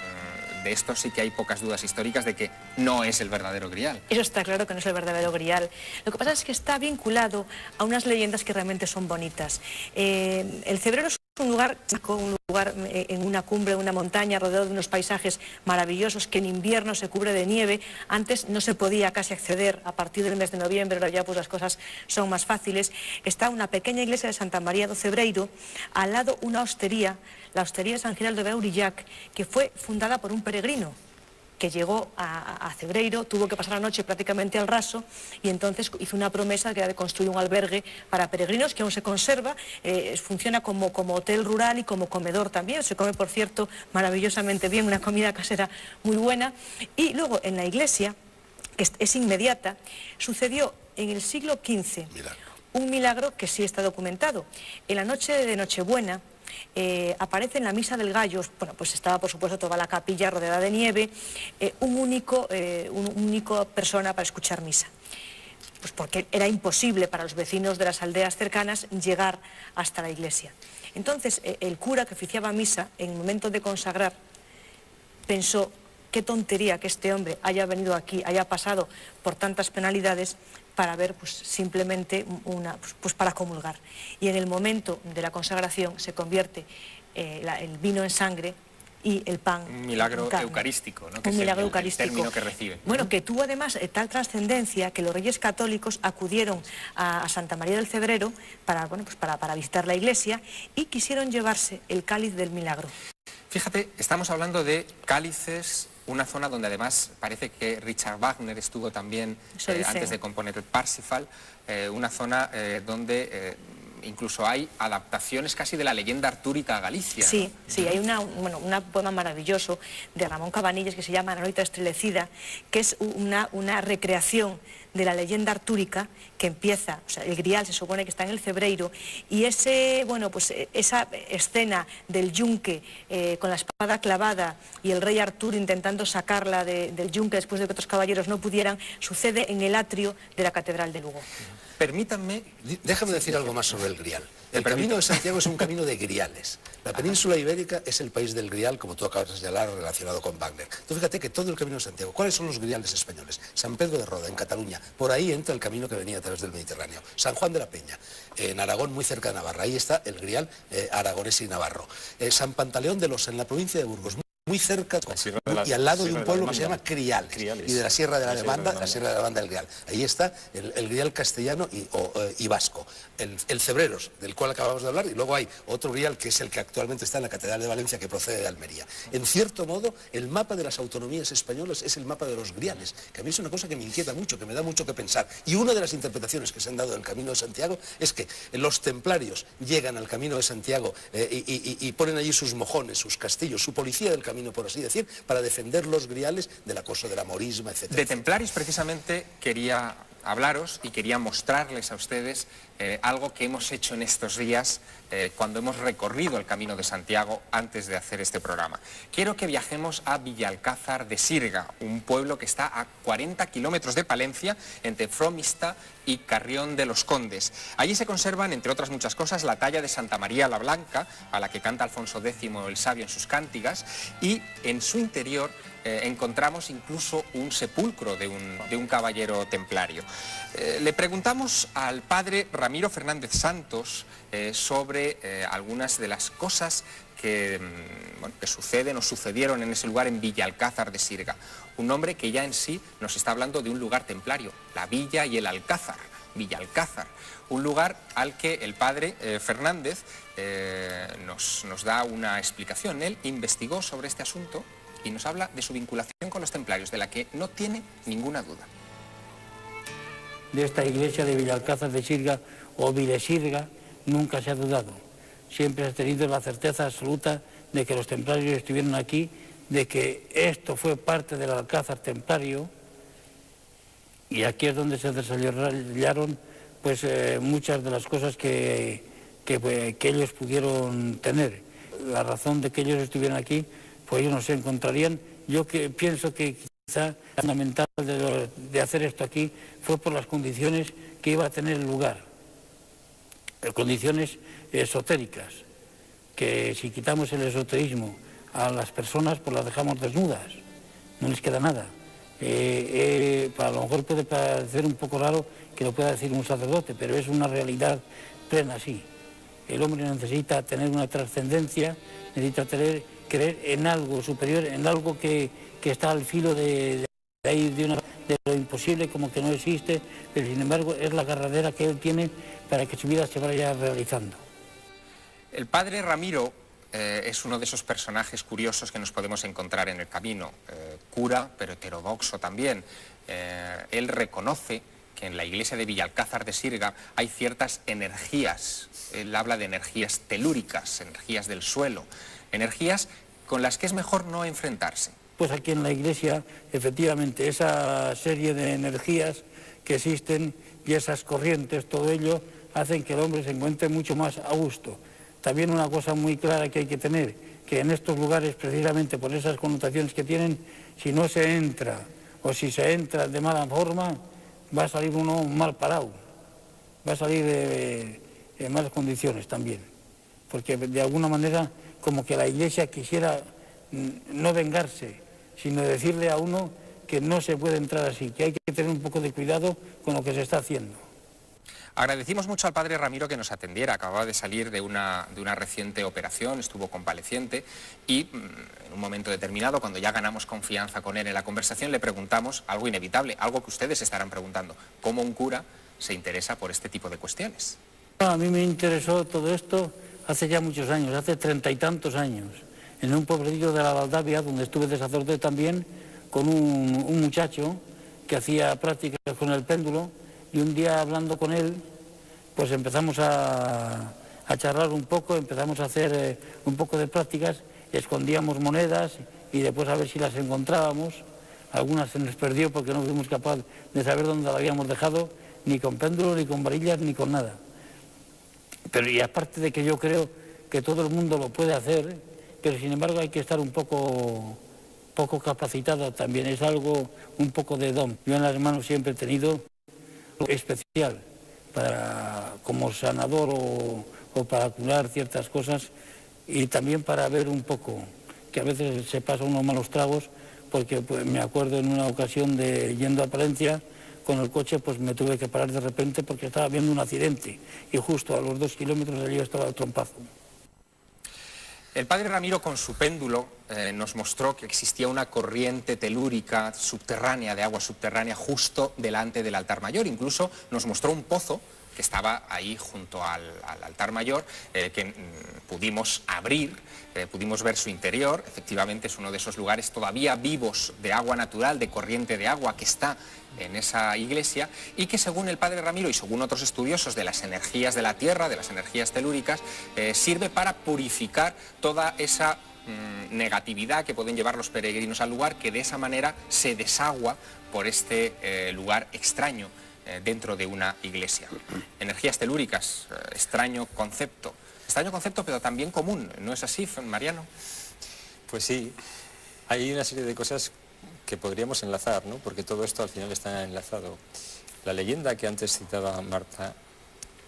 de esto sí que hay pocas dudas históricas de que no es el verdadero grial. Eso está claro que no es el verdadero grial. Lo que pasa es que está vinculado a unas leyendas que realmente son bonitas. El Cebreiro es un lugar en una cumbre, en una montaña, rodeado de unos paisajes maravillosos, que en invierno se cubre de nieve. Antes no se podía casi acceder a partir del mes de noviembre, ahora ya pues las cosas son más fáciles. Está una pequeña iglesia de Santa María do Cebreiro, al lado una hostería, la hostería de San Giraldo de Aurillac, que fue fundada por un peregrino que llegó a Cebreiro, tuvo que pasar la noche prácticamente al raso y entonces hizo una promesa que era de construir un albergue para peregrinos que aún se conserva, funciona como hotel rural y como comedor también, se come por cierto maravillosamente bien, una comida casera muy buena. Y luego en la iglesia, que es inmediata, sucedió en el siglo XV un milagro que sí está documentado. En la noche de Nochebuena, aparece en la Misa del Gallo, bueno, pues estaba por supuesto toda la capilla rodeada de nieve, un único persona para escuchar misa. Pues porque era imposible para los vecinos de las aldeas cercanas llegar hasta la iglesia. Entonces el cura que oficiaba misa, en el momento de consagrar, pensó: qué tontería que este hombre haya venido aquí, haya pasado por tantas penalidades para ver pues simplemente para comulgar. Y en el momento de la consagración se convierte el vino en sangre y el pan. Un milagro eucarístico, ¿no? Un milagro eucarístico. El término que recibe. Bueno, que tuvo además tal trascendencia que los reyes católicos acudieron a Santa María del Cebreiro para visitar la iglesia y quisieron llevarse el cáliz del milagro. Fíjate, estamos hablando de cálices, una zona donde además parece que Richard Wagner estuvo también antes de componer el Parsifal, una zona donde incluso hay adaptaciones casi de la leyenda artúrica a Galicia. Sí, ¿no? Sí, hay un poema maravilloso de Ramón Cabanillas que se llama La noite estrelecida, que es una recreación de la leyenda artúrica que empieza, o sea, el grial se supone que está en el Cebreiro, y esa escena del yunque con la espada clavada y el rey Arturo intentando sacarla del yunque después de que otros caballeros no pudieran, sucede en el atrio de la Catedral de Lugo. Permítanme... Déjame decir algo más sobre el grial. El Camino de Santiago es un camino de griales. La península ibérica es el país del grial, como tú acabas de señalar, relacionado con Wagner. Tú fíjate que todo el Camino de Santiago, ¿cuáles son los griales españoles? San Pedro de Roda, en Cataluña, por ahí entra el camino que venía a través del Mediterráneo. San Juan de la Peña, en Aragón, muy cerca de Navarra, ahí está el grial aragonés y navarro. San Pantaleón de Los, en la provincia de Burgos, muy cerca y al lado de un pueblo que se llama Criales, y de la Sierra de la Demanda, del Grial. Ahí está el grial castellano y vasco. El Cebreros, del cual acabamos de hablar, y luego hay otro grial que es el que actualmente está en la Catedral de Valencia, que procede de Almería. En cierto modo, el mapa de las autonomías españolas es el mapa de los griales, que a mí es una cosa que me inquieta mucho, que me da mucho que pensar. Y una de las interpretaciones que se han dado del Camino de Santiago es que los templarios llegan al Camino de Santiago y ponen allí sus mojones, sus castillos, su policía del camino, por así decir, para defender los griales del acoso de la morisma, etc. De templarios precisamente quería hablaros y quería mostrarles a ustedes algo que hemos hecho en estos días cuando hemos recorrido el Camino de Santiago antes de hacer este programa. Quiero que viajemos a Villalcázar de Sirga, un pueblo que está a 40 kilómetros de Palencia, entre Fromista y Carrión de los Condes. Allí se conservan, entre otras muchas cosas, la talla de Santa María la Blanca, a la que canta Alfonso X el Sabio en sus cántigas, y en su interior encontramos incluso un sepulcro de un caballero templario. Le preguntamos al padre Ramiro Fernández Santos sobre algunas de las cosas que suceden o sucedieron en ese lugar, en Villalcázar de Sirga. Un hombre que ya en sí nos está hablando de un lugar templario, la villa y el alcázar, Villalcázar. Un lugar al que el padre Fernández nos da una explicación. Él investigó sobre este asunto y nos habla de su vinculación con los templarios, de la que no tiene ninguna duda. De esta iglesia de Villalcázar de Sirga o Vilesirga nunca se ha dudado. Siempre se ha tenido la certeza absoluta de que los templarios estuvieron aquí, de que esto fue parte del alcázar templario, y aquí es donde se desarrollaron pues muchas de las cosas que ellos pudieron tener. la razón de que ellos estuvieran aquí, pues ellos no se encontrarían. Yo pienso que quizá lo fundamental de hacer esto aquí fue por las condiciones que iba a tener el lugar, condiciones esotéricas, que si quitamos el esoterismo a las personas, pues las dejamos desnudas, no les queda nada. A lo mejor puede parecer un poco raro que lo pueda decir un sacerdote, pero es una realidad plena, sí. El hombre necesita tener una trascendencia, necesita creer en algo superior, en algo que está al filo de lo imposible, como que no existe, pero sin embargo es la carradera que él tiene para que su vida se vaya realizando. El padre Ramiro es uno de esos personajes curiosos que nos podemos encontrar en el camino, cura, pero heterodoxo también. Él reconoce que en la iglesia de Villalcázar de Sirga hay ciertas energías. Él habla de energías telúricas, energías del suelo, energías con las que es mejor no enfrentarse. Pues aquí en la iglesia, efectivamente, esa serie de energías que existen y esas corrientes, todo ello, hacen que el hombre se encuentre mucho más a gusto. También una cosa muy clara que hay que tener, que en estos lugares, precisamente por esas connotaciones que tienen, si no se entra o si se entra de mala forma, va a salir uno mal parado, va a salir en malas condiciones también. Porque de alguna manera como que la iglesia quisiera no vengarse, sino decirle a uno que no se puede entrar así, que hay que tener un poco de cuidado con lo que se está haciendo. Agradecimos mucho al padre Ramiro que nos atendiera. Acababa de salir de una reciente operación, estuvo convaleciente y en un momento determinado, cuando ya ganamos confianza con él en la conversación, le preguntamos algo inevitable, algo que ustedes estarán preguntando: ¿cómo un cura se interesa por este tipo de cuestiones? A mí me interesó todo esto hace ya muchos años, hace 30 y tantos años, en un pueblecillo de la Valdavia, donde estuve de sacerdote también, con un muchacho que hacía prácticas con el péndulo. Y un día hablando con él, pues empezamos a charlar un poco, empezamos a hacer un poco de prácticas, escondíamos monedas y después a ver si las encontrábamos. Algunas se nos perdió porque no fuimos capaces de saber dónde las habíamos dejado, ni con péndulo, ni con varillas, ni con nada. Pero y aparte de que yo creo que todo el mundo lo puede hacer, pero sin embargo hay que estar un poco capacitado también, es algo un poco de don. Yo en las manos siempre he tenido especial como sanador o para curar ciertas cosas, y también para ver un poco, que a veces se pasa unos malos tragos, porque pues, me acuerdo en una ocasión de yendo a Palencia con el coche, pues me tuve que parar de repente porque estaba viendo un accidente y justo a los 2 kilómetros de allí estaba el trompazo. El padre Ramiro, con su péndulo, nos mostró que existía una corriente telúrica subterránea, de agua subterránea, justo delante del altar mayor. Incluso nos mostró un pozo que estaba ahí junto al altar mayor, que pudimos abrir, pudimos ver su interior. Efectivamente es uno de esos lugares todavía vivos de agua natural, de corriente de agua que está en esa iglesia, y que según el padre Ramiro y según otros estudiosos de las energías de la tierra, de las energías telúricas, sirve para purificar toda esa negatividad que pueden llevar los peregrinos al lugar, que de esa manera se desagua por este lugar extraño dentro de una iglesia. Energías telúricas, extraño concepto, pero también común, ¿no es así, Mariano? Pues sí, hay una serie de cosas que podríamos enlazar, ¿no? Porque todo esto al final está enlazado. La leyenda que antes citaba Marta,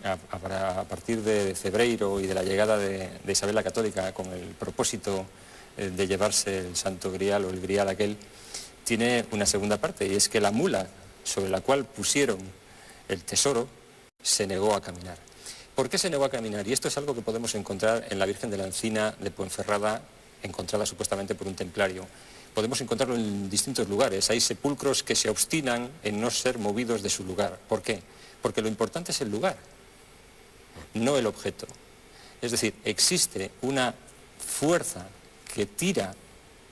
a partir de Cebreiro y de la llegada de Isabel la Católica con el propósito de llevarse el Santo Grial o el Grial aquel, tiene una segunda parte, y es que la mula sobre la cual pusieron el tesoro se negó a caminar. ¿Por qué se negó a caminar? Y esto es algo que podemos encontrar en la Virgen de la Encina de Ponferrada, encontrada supuestamente por un templario. Podemos encontrarlo en distintos lugares. Hay sepulcros que se obstinan en no ser movidos de su lugar. ¿Por qué? Porque lo importante es el lugar, no el objeto. Es decir, existe una fuerza que tira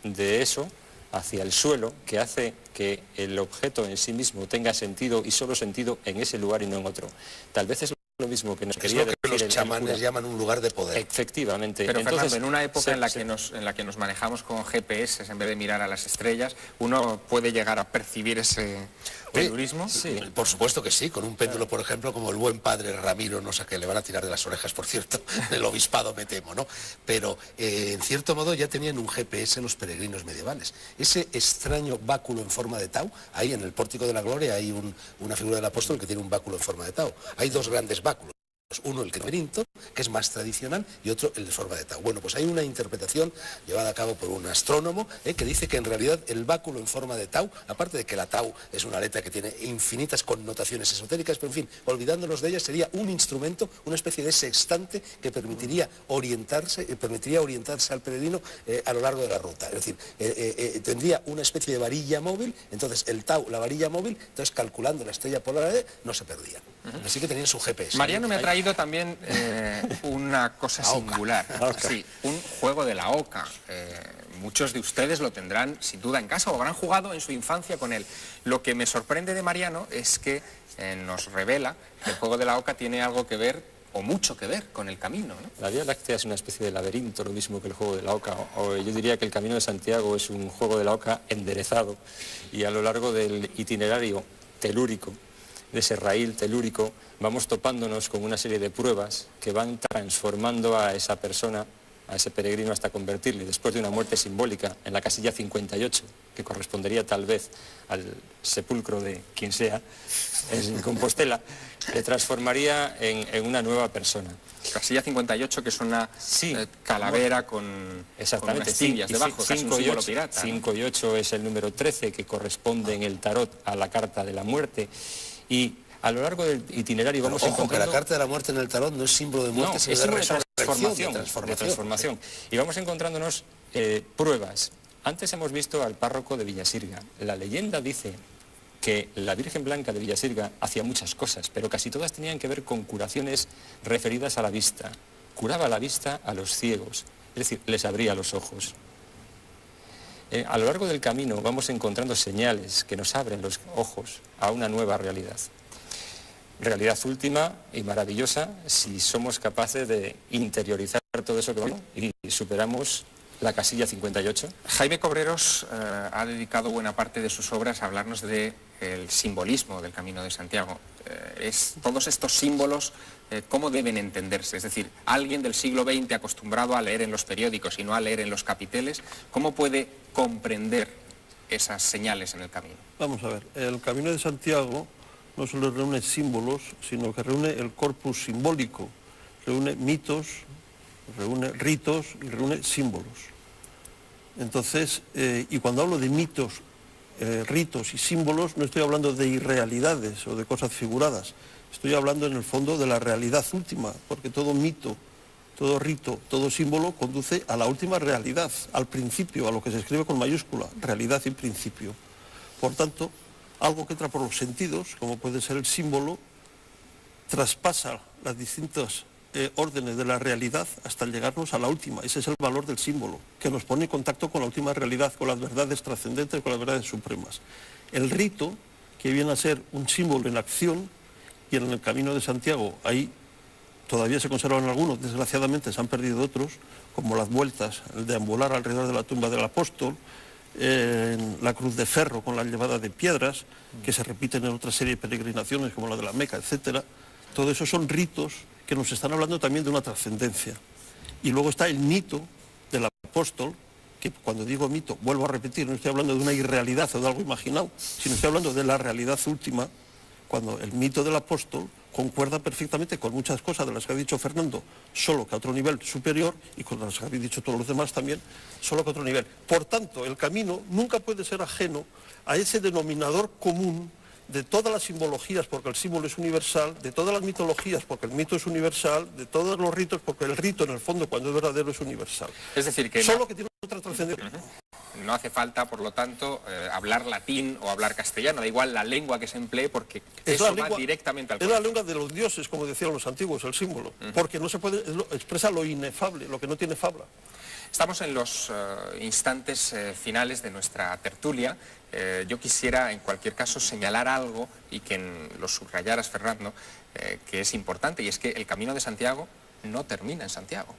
de eso hacia el suelo, que hace que el objeto en sí mismo tenga sentido y solo sentido en ese lugar y no en otro. Tal vez es lo mismo que nos Es quería lo que decir los el chamanes cura. llaman un lugar de poder. Efectivamente. Pero entonces, Fernando, en una época en la que nos manejamos con GPS en vez de mirar a las estrellas, ¿uno puede llegar a percibir ese telurismo? Sí, por supuesto que sí, con un péndulo, por ejemplo, como el buen padre Ramiro, no sé, que le van a tirar de las orejas, por cierto, del obispado me temo, ¿no? Pero, en cierto modo, ya tenían un GPS los peregrinos medievales. Ese extraño báculo en forma de tau, ahí en el Pórtico de la Gloria hay una figura del apóstol que tiene un báculo en forma de tau. Hay dos grandes báculos. Uno el laberinto, que es más tradicional, y otro el de forma de tau. Bueno, pues hay una interpretación llevada a cabo por un astrónomo que dice que en realidad el báculo en forma de tau, aparte de que la tau es una letra que tiene infinitas connotaciones esotéricas, pero en fin, olvidándonos de ella, sería un instrumento, una especie de sextante que permitiría orientarse al peregrino a lo largo de la ruta. Es decir, tendría una especie de varilla móvil, entonces el tau, la varilla móvil, entonces calculando la estrella polar no se perdía. Así que tenían su GPS. Mariano me ha traído también una cosa singular, sí, un juego de la oca. Muchos de ustedes lo tendrán sin duda en casa o habrán jugado en su infancia con él. Lo que me sorprende de Mariano es que nos revela que el juego de la oca tiene algo que ver, o mucho que ver, con el camino, ¿no? La Vía Láctea es una especie de laberinto, lo mismo que el juego de la oca. O yo diría que el Camino de Santiago es un juego de la oca enderezado, y a lo largo del itinerario telúrico, de ese raíl telúrico, vamos topándonos con una serie de pruebas que van transformando a esa persona, a ese peregrino, hasta convertirle, después de una muerte simbólica en la casilla 58, que correspondería tal vez al sepulcro de quien sea, en Compostela, le transformaría en una nueva persona. Casilla 58, que es una calavera con unas tibias debajo, casi un símbolo pirata, ¿no? 5 y 8 es el número 13, que corresponde en el tarot a la carta de la muerte. Y a lo largo del itinerario vamos encontrando... que la carta de la muerte en el tarot no es símbolo de muerte, sino es de transformación. Y vamos encontrándonos pruebas. Antes hemos visto al párroco de Villasirga. La leyenda dice que la Virgen Blanca de Villasirga hacía muchas cosas, pero casi todas tenían que ver con curaciones referidas a la vista. Curaba la vista a los ciegos, es decir, les abría los ojos. A lo largo del camino vamos encontrando señales que nos abren los ojos a una nueva realidad. Realidad última y maravillosa si somos capaces de interiorizar todo eso que vamos y superamos la casilla 58. Jaime Cobreros ha dedicado buena parte de sus obras a hablarnos del simbolismo del Camino de Santiago. Todos estos símbolos, ¿cómo deben entenderse? Es decir, alguien del siglo XX acostumbrado a leer en los periódicos y no a leer en los capiteles, ¿cómo puede comprender esas señales en el camino? Vamos a ver, el Camino de Santiago no solo reúne símbolos, sino que reúne el corpus simbólico, reúne mitos, reúne ritos y reúne símbolos. Entonces, y cuando hablo de mitos, ritos y símbolos, no estoy hablando de irrealidades o de cosas figuradas, estoy hablando en el fondo de la realidad última, porque todo mito, todo rito, todo símbolo conduce a la última realidad, al principio, a lo que se escribe con mayúscula, realidad y principio. Por tanto, algo que entra por los sentidos, como puede ser el símbolo, traspasa las distintas órdenes de la realidad hasta llegarnos a la última. Ese es el valor del símbolo, que nos pone en contacto con la última realidad, con las verdades trascendentes, con las verdades supremas. El rito, que viene a ser un símbolo en acción, y en el Camino de Santiago ahí todavía se conservan algunos, desgraciadamente se han perdido otros, como las vueltas, el deambular alrededor de la tumba del apóstol, la cruz de ferro con la llevada de piedras, que se repiten en otra serie de peregrinaciones como la de la Meca, etc. Todo eso son ritos que nos están hablando también de una trascendencia. Y luego está el mito del apóstol, que cuando digo mito, vuelvo a repetir, no estoy hablando de una irrealidad o de algo imaginado, sino estoy hablando de la realidad última, cuando el mito del apóstol concuerda perfectamente con muchas cosas de las que ha dicho Fernando, solo que a otro nivel superior, y con las que habéis dicho todos los demás también, solo que a otro nivel. Por tanto, el camino nunca puede ser ajeno a ese denominador común de todas las simbologías, porque el símbolo es universal, de todas las mitologías, porque el mito es universal, de todos los ritos, porque el rito, en el fondo, cuando es verdadero, es universal. Es decir, que solo que tiene otra trascendencia. No hace falta, por lo tanto, hablar latín o hablar castellano, da igual la lengua que se emplee, porque eso va directamente al corazón. Es la lengua de los dioses, como decían los antiguos, el símbolo, porque no se puede, expresa lo inefable, lo que no tiene fabla. Estamos en los instantes finales de nuestra tertulia. Yo quisiera, en cualquier caso, señalar algo, y que lo subrayaras, Fernando, que es importante, y es que el Camino de Santiago no termina en Santiago.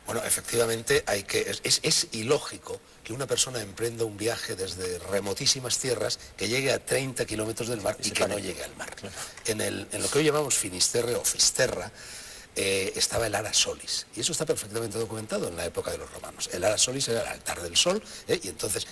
Bueno, efectivamente es ilógico que una persona emprenda un viaje desde remotísimas tierras, que llegue a 30 kilómetros del mar y que no llegue al mar. Claro. En lo que hoy llamamos Finisterre o Fisterra, estaba el Ara Solis, y eso está perfectamente documentado en la época de los romanos. El Ara Solis era el altar del sol, y entonces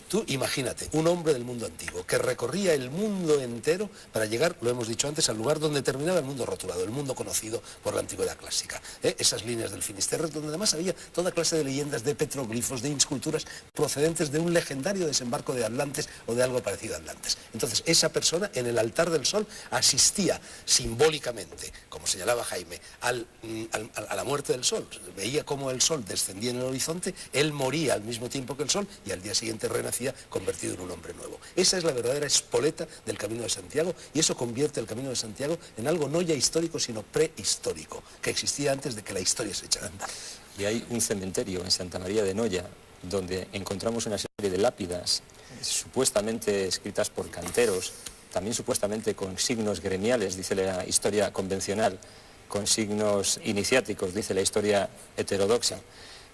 tú imagínate un hombre del mundo antiguo que recorría el mundo entero para llegar, lo hemos dicho antes, al lugar donde terminaba el mundo rotulado, el mundo conocido por la antigüedad clásica. Esas líneas del Finisterre, donde además había toda clase de leyendas, de petroglifos, de insculturas procedentes de un legendario desembarco de Atlantes o de algo parecido a Atlantes. Entonces esa persona en el altar del sol asistía simbólicamente, como señalaba Jaime, a la muerte del sol. Veía cómo el sol descendía en el horizonte, él moría al mismo tiempo que el sol y al día siguiente renacía convertido en un hombre nuevo. Esa es la verdadera espoleta del Camino de Santiago, y eso convierte el Camino de Santiago en algo no ya histórico, sino prehistórico, que existía antes de que la historia se echara a andar. Y hay un cementerio en Santa María de Noya donde encontramos una serie de lápidas supuestamente escritas por canteros, también supuestamente con signos gremiales, dice la historia convencional, con signos iniciáticos, dice la historia heterodoxa,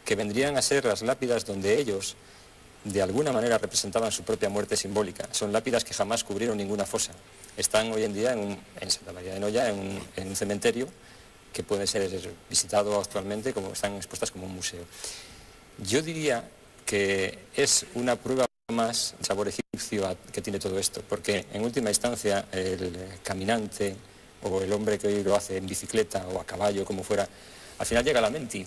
que vendrían a ser las lápidas donde ellos, de alguna manera, representaban su propia muerte simbólica. Son lápidas que jamás cubrieron ninguna fosa. Están hoy en día en Santa María de Noya, en un cementerio que puede ser visitado actualmente, como están expuestas como un museo. Yo diría que es una prueba más del sabor egipcio que tiene todo esto, porque en última instancia el caminante o el hombre que hoy lo hace en bicicleta o a caballo, como fuera, al final llega a la Amenti,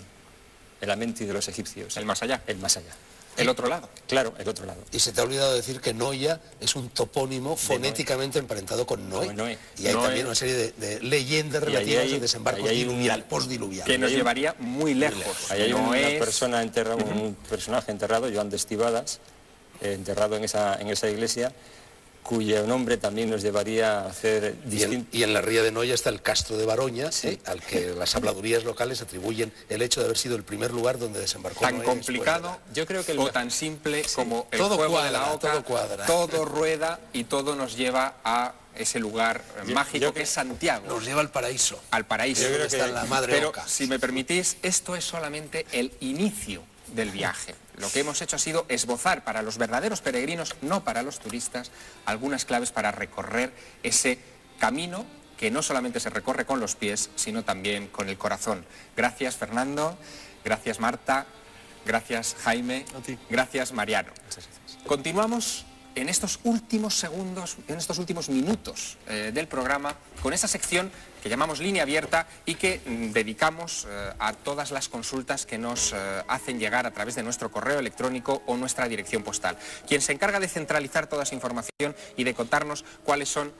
el Amenti de los egipcios. El más allá. El más allá. El otro lado. Claro, el otro lado. Y se te ha olvidado decir que Noya es un topónimo fonéticamente emparentado con Noé. Y hay también una serie de leyendas relativas al desembarco diluvial, postdiluvial. Que nos llevaría muy lejos. Ahí hay una persona enterrada, un personaje enterrado, Joan de Estivadas, enterrado en esa iglesia, cuyo nombre también nos llevaría a hacer distinto. Y en la ría de Noya está el Castro de Baroña, sí, al que las habladurías locales atribuyen el hecho de haber sido el primer lugar donde desembarcó tan Noé. Tan complicado yo creo que o tan simple como el todo juego cuadra, de la oca, todo cuadra. Todo rueda y todo nos lleva a ese lugar mágico que es Santiago. Nos lleva al paraíso. Al paraíso. Yo creo que está la madre Pero, oca. si me permitís, esto es solamente el inicio del viaje. Lo que hemos hecho ha sido esbozar para los verdaderos peregrinos, no para los turistas, algunas claves para recorrer ese camino que no solamente se recorre con los pies, sino también con el corazón. Gracias, Fernando. Gracias, Marta. Gracias, Jaime. Gracias, Mariano. Continuamos en estos últimos segundos, en estos últimos minutos del programa, con esa sección que llamamos Línea Abierta y que dedicamos a todas las consultas que nos hacen llegar a través de nuestro correo electrónico o nuestra dirección postal. Quien se encarga de centralizar toda esa información y de contarnos cuáles son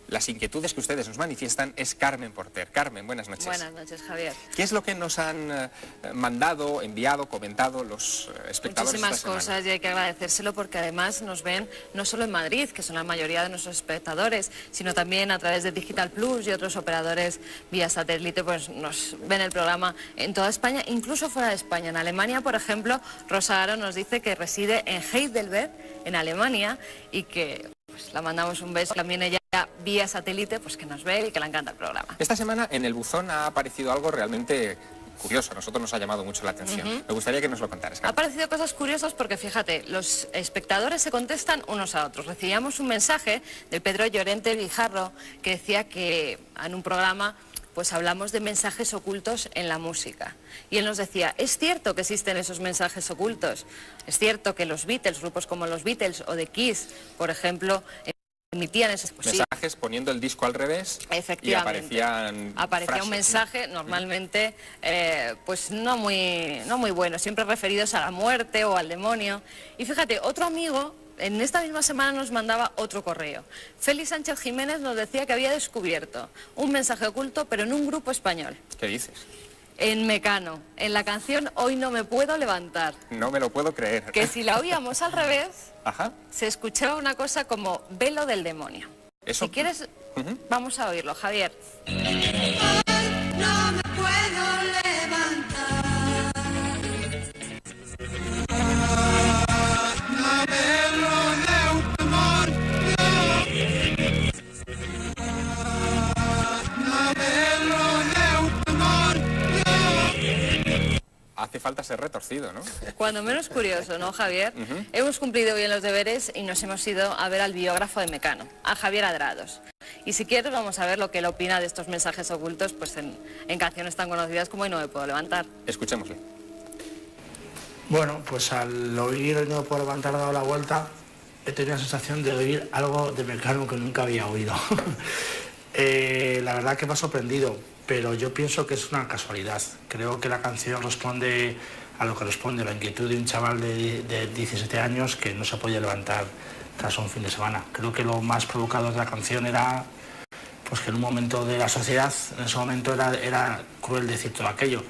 las inquietudes que ustedes nos manifiestan es Carmen Porter. Carmen, buenas noches. Buenas noches, Javier. ¿Qué es lo que nos han mandado, enviado, comentado los espectadores? Muchísimas cosas, y hay que agradecérselo porque además nos ven no solo en Madrid, que son la mayoría de nuestros espectadores, sino también a través de Digital Plus y otros operadores vía satélite, pues nos ven el programa en toda España, incluso fuera de España. En Alemania, por ejemplo, Rosa Aro nos dice que reside en Heidelberg, en Alemania, y que pues la mandamos un beso. También ella vía satélite, pues que nos ve y que le encanta el programa. Esta semana en el buzón ha aparecido algo realmente curioso. A nosotros nos ha llamado mucho la atención. Me gustaría que nos lo contaras. Ha aparecido cosas curiosas porque, fíjate, los espectadores se contestan unos a otros. Recibíamos un mensaje de Pedro Llorente Guijarro que decía que en un programa pues hablamos de mensajes ocultos en la música. Y él nos decía, es cierto que existen esos mensajes ocultos. Es cierto que los Beatles, grupos como los Beatles o The Kiss, por ejemplo, emitían esos mensajes poniendo el disco al revés. Efectivamente. Y aparecía frases, un mensaje, ¿no? Normalmente pues no muy bueno, siempre referidos a la muerte o al demonio. Y fíjate, otro amigo en esta misma semana nos mandaba otro correo. Félix Sánchez Jiménez nos decía que había descubierto un mensaje oculto, pero en un grupo español. ¿Qué dices? en Mecano, en la canción Hoy no me puedo levantar. No me lo puedo creer. Que si la oíamos al revés, Ajá. se escuchaba una cosa como velo del demonio. Eso... Si quieres, vamos a oírlo, Javier. No me puedo levantar. Hace falta ser retorcido, ¿no? Cuando menos curioso, ¿no, Javier? Hemos cumplido bien los deberes y nos hemos ido a ver al biógrafo de Mecano, a Javier Adrados. Y si quieres vamos a ver lo que él opina de estos mensajes ocultos pues en canciones tan conocidas como Hoy no me puedo levantar. Escuchémosle. Bueno, pues al oír Hoy no me puedo levantar, dado la vuelta, he tenido la sensación de oír algo de Mecano que nunca había oído. La verdad que me ha sorprendido, pero yo pienso que es una casualidad. Creo que la canción responde a lo que responde la inquietud de un chaval de 17 años que no se podía levantar tras un fin de semana. Creo que lo más provocador de la canción era pues que en un momento de la sociedad, en ese momento era cruel decir todo aquello,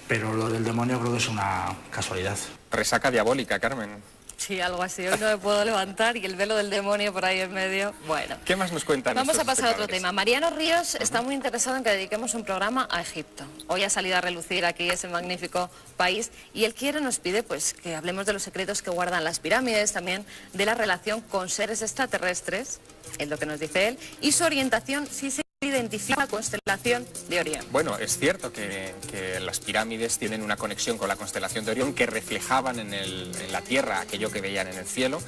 pero lo del demonio creo que es una casualidad. Resaca diabólica, Carmen. Sí, algo así. Hoy no me puedo levantar y el velo del demonio por ahí en medio. Bueno. ¿Qué más nos cuentan? Vamos a pasar a otro espectadores? tema. Mariano Ríos está muy interesado en que dediquemos un programa a Egipto. Hoy ha salido a relucir aquí ese magnífico país y él nos pide pues que hablemos de los secretos que guardan las pirámides, también de la relación con seres extraterrestres, es lo que nos dice él, y su orientación si se identifica la constelación de Orión. Bueno, es cierto que las pirámides tienen una conexión con la constelación de Orión que reflejaban en la tierra aquello que veían en el cielo.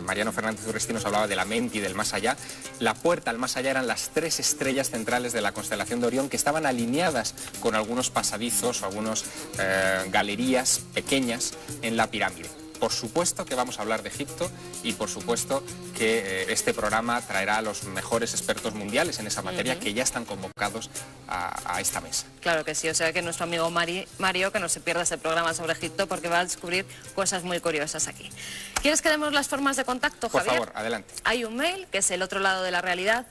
Mariano Fernández Urresti nos hablaba de la mente y del más allá. La puerta al más allá eran las 3 estrellas centrales de la constelación de Orión que estaban alineadas con algunos pasadizos o algunas galerías pequeñas en la pirámide. Por supuesto que vamos a hablar de Egipto y por supuesto que este programa traerá a los mejores expertos mundiales en esa materia que ya están convocados a esta mesa. Claro que sí, o sea que nuestro amigo Mario que no se pierda ese programa sobre Egipto porque va a descubrir cosas muy curiosas aquí. ¿Quieres que demos las formas de contacto, Javier? Por favor, adelante. Hay un mail que es el otro lado de la realidad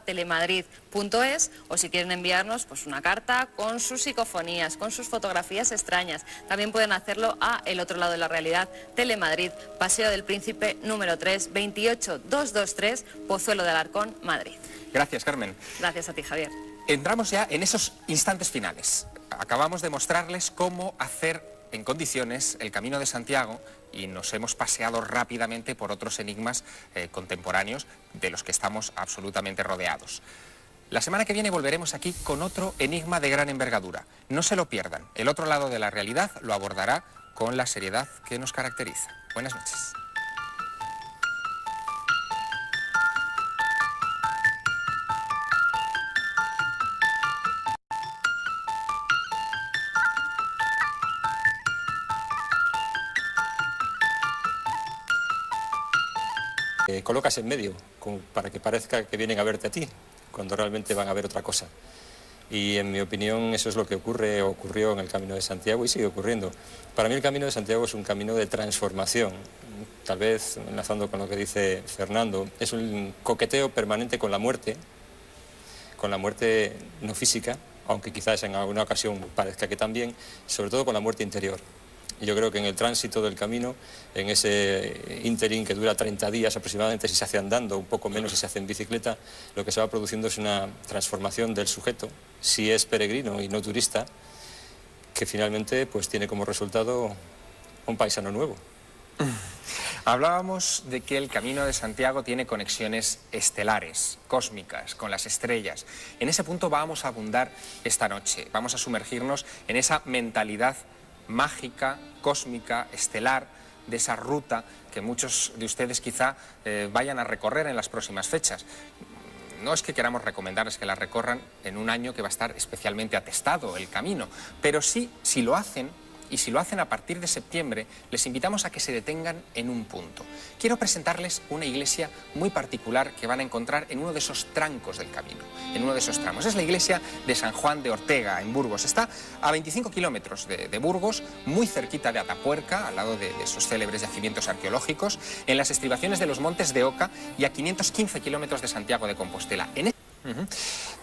@telemadrid.es o si quieren enviarnos pues una carta con sus psicofonías, con sus fotografías extrañas. También pueden hacerlo a El otro lado de la realidad, Telemadrid, Paseo del Príncipe número 3, 28223, Pozuelo de Alarcón, Madrid. Gracias, Carmen. Gracias a ti, Javier. Entramos ya en esos instantes finales. Acabamos de mostrarles cómo hacer en condiciones el Camino de Santiago y nos hemos paseado rápidamente por otros enigmas contemporáneos de los que estamos absolutamente rodeados. La semana que viene volveremos aquí con otro enigma de gran envergadura. No se lo pierdan. El otro lado de la realidad lo abordará con la seriedad que nos caracteriza. Buenas noches. Colocas en medio para que parezca que vienen a verte a ti, cuando realmente van a ver otra cosa. Y en mi opinión eso es lo que ocurrió en el Camino de Santiago y sigue ocurriendo. Para mí el Camino de Santiago es un camino de transformación. Tal vez, enlazando con lo que dice Fernando, es un coqueteo permanente con la muerte no física, aunque quizás en alguna ocasión parezca que también, sobre todo con la muerte interior. Y yo creo que en el tránsito del camino, en ese interín que dura 30 días aproximadamente, si se hace andando, un poco menos si se hace en bicicleta, lo que se va produciendo es una transformación del sujeto, si es peregrino y no turista, que finalmente pues tiene como resultado un paisano nuevo. Hablábamos de que el Camino de Santiago tiene conexiones estelares, cósmicas, con las estrellas. En ese punto vamos a abundar esta noche. Vamos a sumergirnos en esa mentalidad mágica, cósmica, estelar, de esa ruta que muchos de ustedes quizá vayan a recorrer en las próximas fechas. No es que queramos recomendarles que la recorran en un año que va a estar especialmente atestado el camino, pero sí, si lo hacen, y si lo hacen a partir de septiembre, les invitamos a que se detengan en un punto. Quiero presentarles una iglesia muy particular que van a encontrar en uno de esos trancos del camino, en uno de esos tramos. Es la iglesia de San Juan de Ortega, en Burgos. Está a 25 kilómetros de Burgos, muy cerquita de Atapuerca, al lado de esos célebres yacimientos arqueológicos, en las estribaciones de los Montes de Oca y a 515 kilómetros de Santiago de Compostela.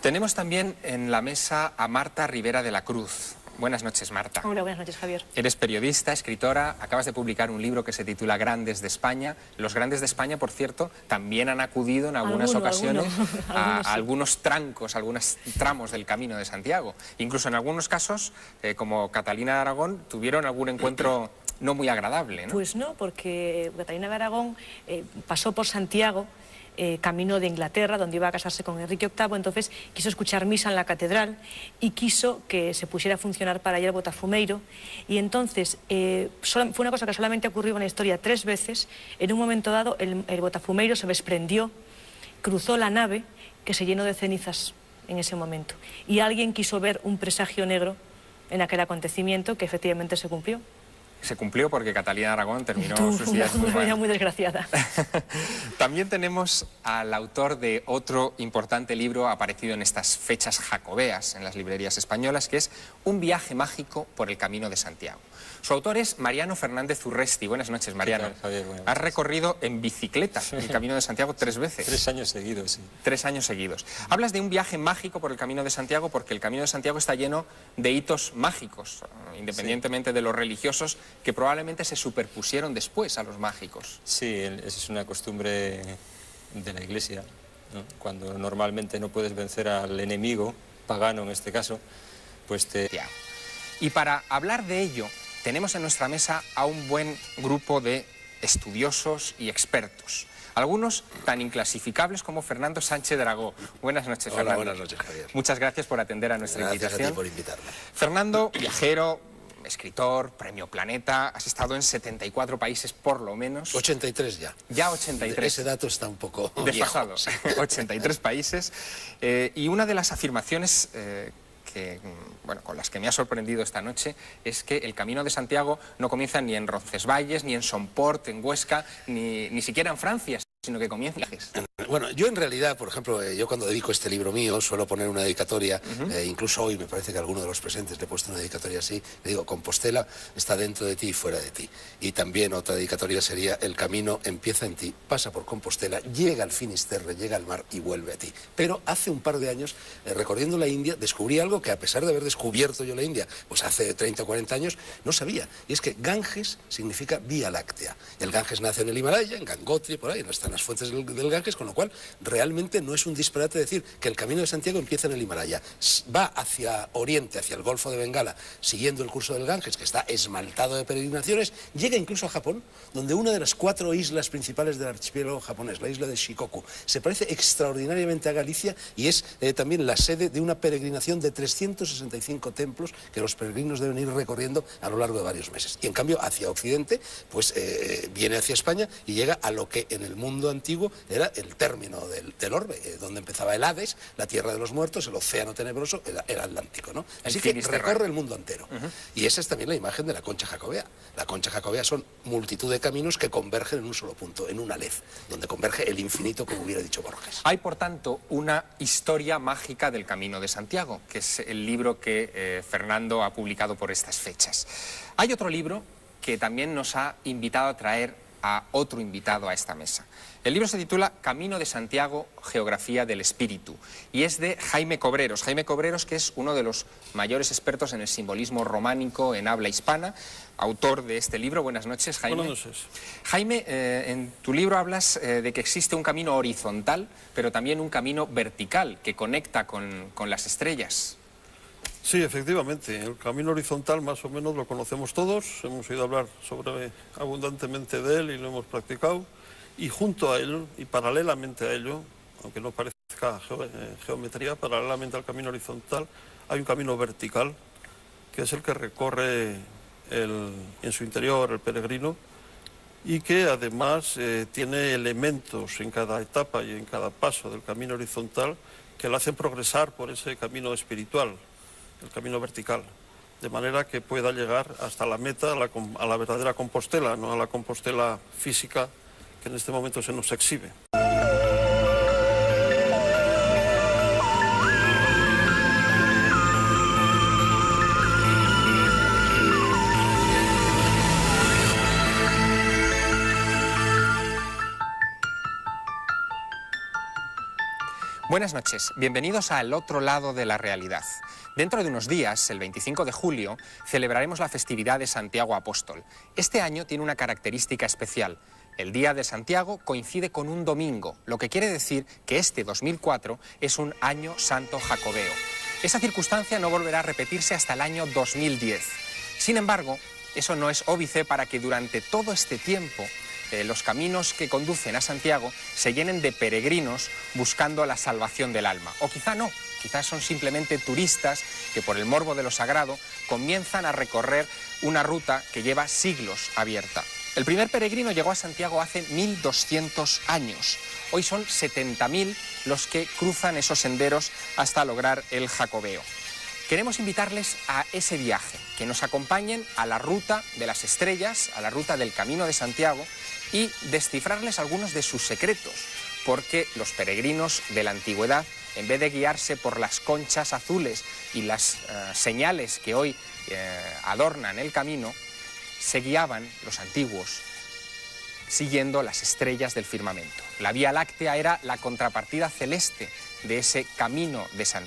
Tenemos también en la mesa a Marta Rivera de la Cruz. Buenas noches, Marta. Hola, buenas noches, Javier. Eres periodista, escritora, acabas de publicar un libro que se titula Grandes de España. Los Grandes de España, por cierto, también han acudido en algunas ocasiones a algunos trancos, algunos tramos del Camino de Santiago. Incluso en algunos casos, como Catalina de Aragón, tuvieron algún encuentro no muy agradable, ¿no? Pues no, porque Catalina de Aragón pasó por Santiago, camino de Inglaterra, donde iba a casarse con Enrique VIII, entonces quiso escuchar misa en la catedral y quiso que se pusiera a funcionar para allá el botafumeiro, y entonces fue una cosa que solamente ocurrió en la historia 3 veces. En un momento dado el botafumeiro se desprendió, cruzó la nave, que se llenó de cenizas en ese momento, y alguien quiso ver un presagio negro en aquel acontecimiento, que efectivamente se cumplió. Se cumplió porque Catalina de Aragón terminó sus días muy desgraciada. También tenemos al autor de otro importante libro aparecido en estas fechas jacobeas en las librerías españolas, que es Un viaje mágico por el Camino de Santiago. Su autor es Mariano Fernández Urresti. Buenas noches, Mariano. ¿Qué tal, Javier? Buenas Has noches. recorrido en bicicleta el Camino de Santiago 3 veces. 3 años seguidos, sí. 3 años seguidos. Hablas de un viaje mágico por el Camino de Santiago porque el Camino de Santiago está lleno de hitos mágicos, independientemente de los religiosos, que probablemente se superpusieron después a los mágicos. Sí, es una costumbre de la Iglesia, ¿no? Cuando normalmente no puedes vencer al enemigo, pagano en este caso, pues te... Y para hablar de ello, tenemos en nuestra mesa a un buen grupo de estudiosos y expertos. Algunos tan inclasificables como Fernando Sánchez Dragó. Buenas noches, Fernando. Hola, buenas noches, Javier. Muchas gracias por atender a nuestra Gracias invitación. a ti por invitarme. Fernando, viajero, escritor, premio Planeta, has estado en 74 países por lo menos. 83 ya. Ya 83. Ese dato está un poco desfasado. viejo. 83 países. Y una de las afirmaciones con las que me ha sorprendido esta noche es que el Camino de Santiago no comienza ni en Roncesvalles, ni en Somport, en Huesca, ni siquiera en Francia, sino que comienza en viajes. Bueno, yo en realidad, por ejemplo, yo cuando dedico este libro mío suelo poner una dedicatoria, incluso hoy me parece que alguno de los presentes le he puesto una dedicatoria así, le digo, Compostela está dentro de ti y fuera de ti. Y también otra dedicatoria sería, el camino empieza en ti, pasa por Compostela, llega al Finisterre, llega al mar y vuelve a ti. Pero hace un par de años, recorriendo la India, descubrí algo que a pesar de haber descubierto yo la India, pues hace 30 o 40 años, no sabía. Y es que Ganges significa Vía Láctea. El Ganges nace en el Himalaya, en Gangotri, por ahí, no están las fuentes del Ganges, con lo cual realmente no es un disparate decir que el Camino de Santiago empieza en el Himalaya, va hacia oriente, hacia el Golfo de Bengala, siguiendo el curso del Ganges, que está esmaltado de peregrinaciones, llega incluso a Japón, donde una de las 4 islas principales del archipiélago japonés, la isla de Shikoku, se parece extraordinariamente a Galicia y es también la sede de una peregrinación de 365 templos que los peregrinos deben ir recorriendo a lo largo de varios meses. Y en cambio, hacia occidente, pues viene hacia España y llega a lo que en el mundo antiguo era el término del orbe, donde empezaba el Hades, la tierra de los muertos, el océano tenebroso, el Atlántico, ¿no? Así que recorre el mundo entero. Y esa es también la imagen de la concha jacobea. La concha jacobea son multitud de caminos que convergen en un solo punto, en una lez, donde converge el infinito, como hubiera dicho Borges. Hay, por tanto, una historia mágica del Camino de Santiago, que es el libro que Fernando ha publicado por estas fechas. Hay otro libro que también nos ha invitado a traer a otro invitado a esta mesa. El libro se titula Camino de Santiago, Geografía del Espíritu, y es de Jaime Cobreros. Jaime Cobreros, que es uno de los mayores expertos en el simbolismo románico en habla hispana, autor de este libro. Buenas noches, Jaime. Buenas noches. Jaime, en tu libro hablas de que existe un camino horizontal, pero también un camino vertical que conecta con las estrellas. Sí, efectivamente, el camino horizontal más o menos lo conocemos todos, hemos oído hablar abundantemente de él y lo hemos practicado, y junto a él, y paralelamente a ello, aunque no parezca geometría, paralelamente al camino horizontal, hay un camino vertical, que es el que recorre en su interior el peregrino, y que además tiene elementos en cada etapa y en cada paso del camino horizontal que lo hacen progresar por ese camino espiritual, el camino vertical, de manera que pueda llegar hasta la meta, a la verdadera Compostela, no a la Compostela física que en este momento se nos exhibe. Buenas noches, bienvenidos a El otro lado de la realidad. Dentro de unos días, el 25 de julio, celebraremos la festividad de Santiago Apóstol. Este año tiene una característica especial. El Día de Santiago coincide con un domingo, lo que quiere decir que este 2004 es un año santo jacobeo. Esa circunstancia no volverá a repetirse hasta el año 2010. Sin embargo, eso no es óbice para que durante todo este tiempo los caminos que conducen a Santiago se llenen de peregrinos buscando la salvación del alma. O quizá no, quizás son simplemente turistas que por el morbo de lo sagrado comienzan a recorrer una ruta que lleva siglos abierta. El primer peregrino llegó a Santiago hace 1200 años. Hoy son 70.000 los que cruzan esos senderos hasta lograr el jacobeo. Queremos invitarles a ese viaje, que nos acompañen a la ruta de las estrellas, a la ruta del Camino de Santiago y descifrarles algunos de sus secretos, porque los peregrinos de la antigüedad, en vez de guiarse por las conchas azules y las señales que hoy adornan el camino, se guiaban, los antiguos, siguiendo las estrellas del firmamento. La Vía Láctea era la contrapartida celeste de ese Camino de Santiago.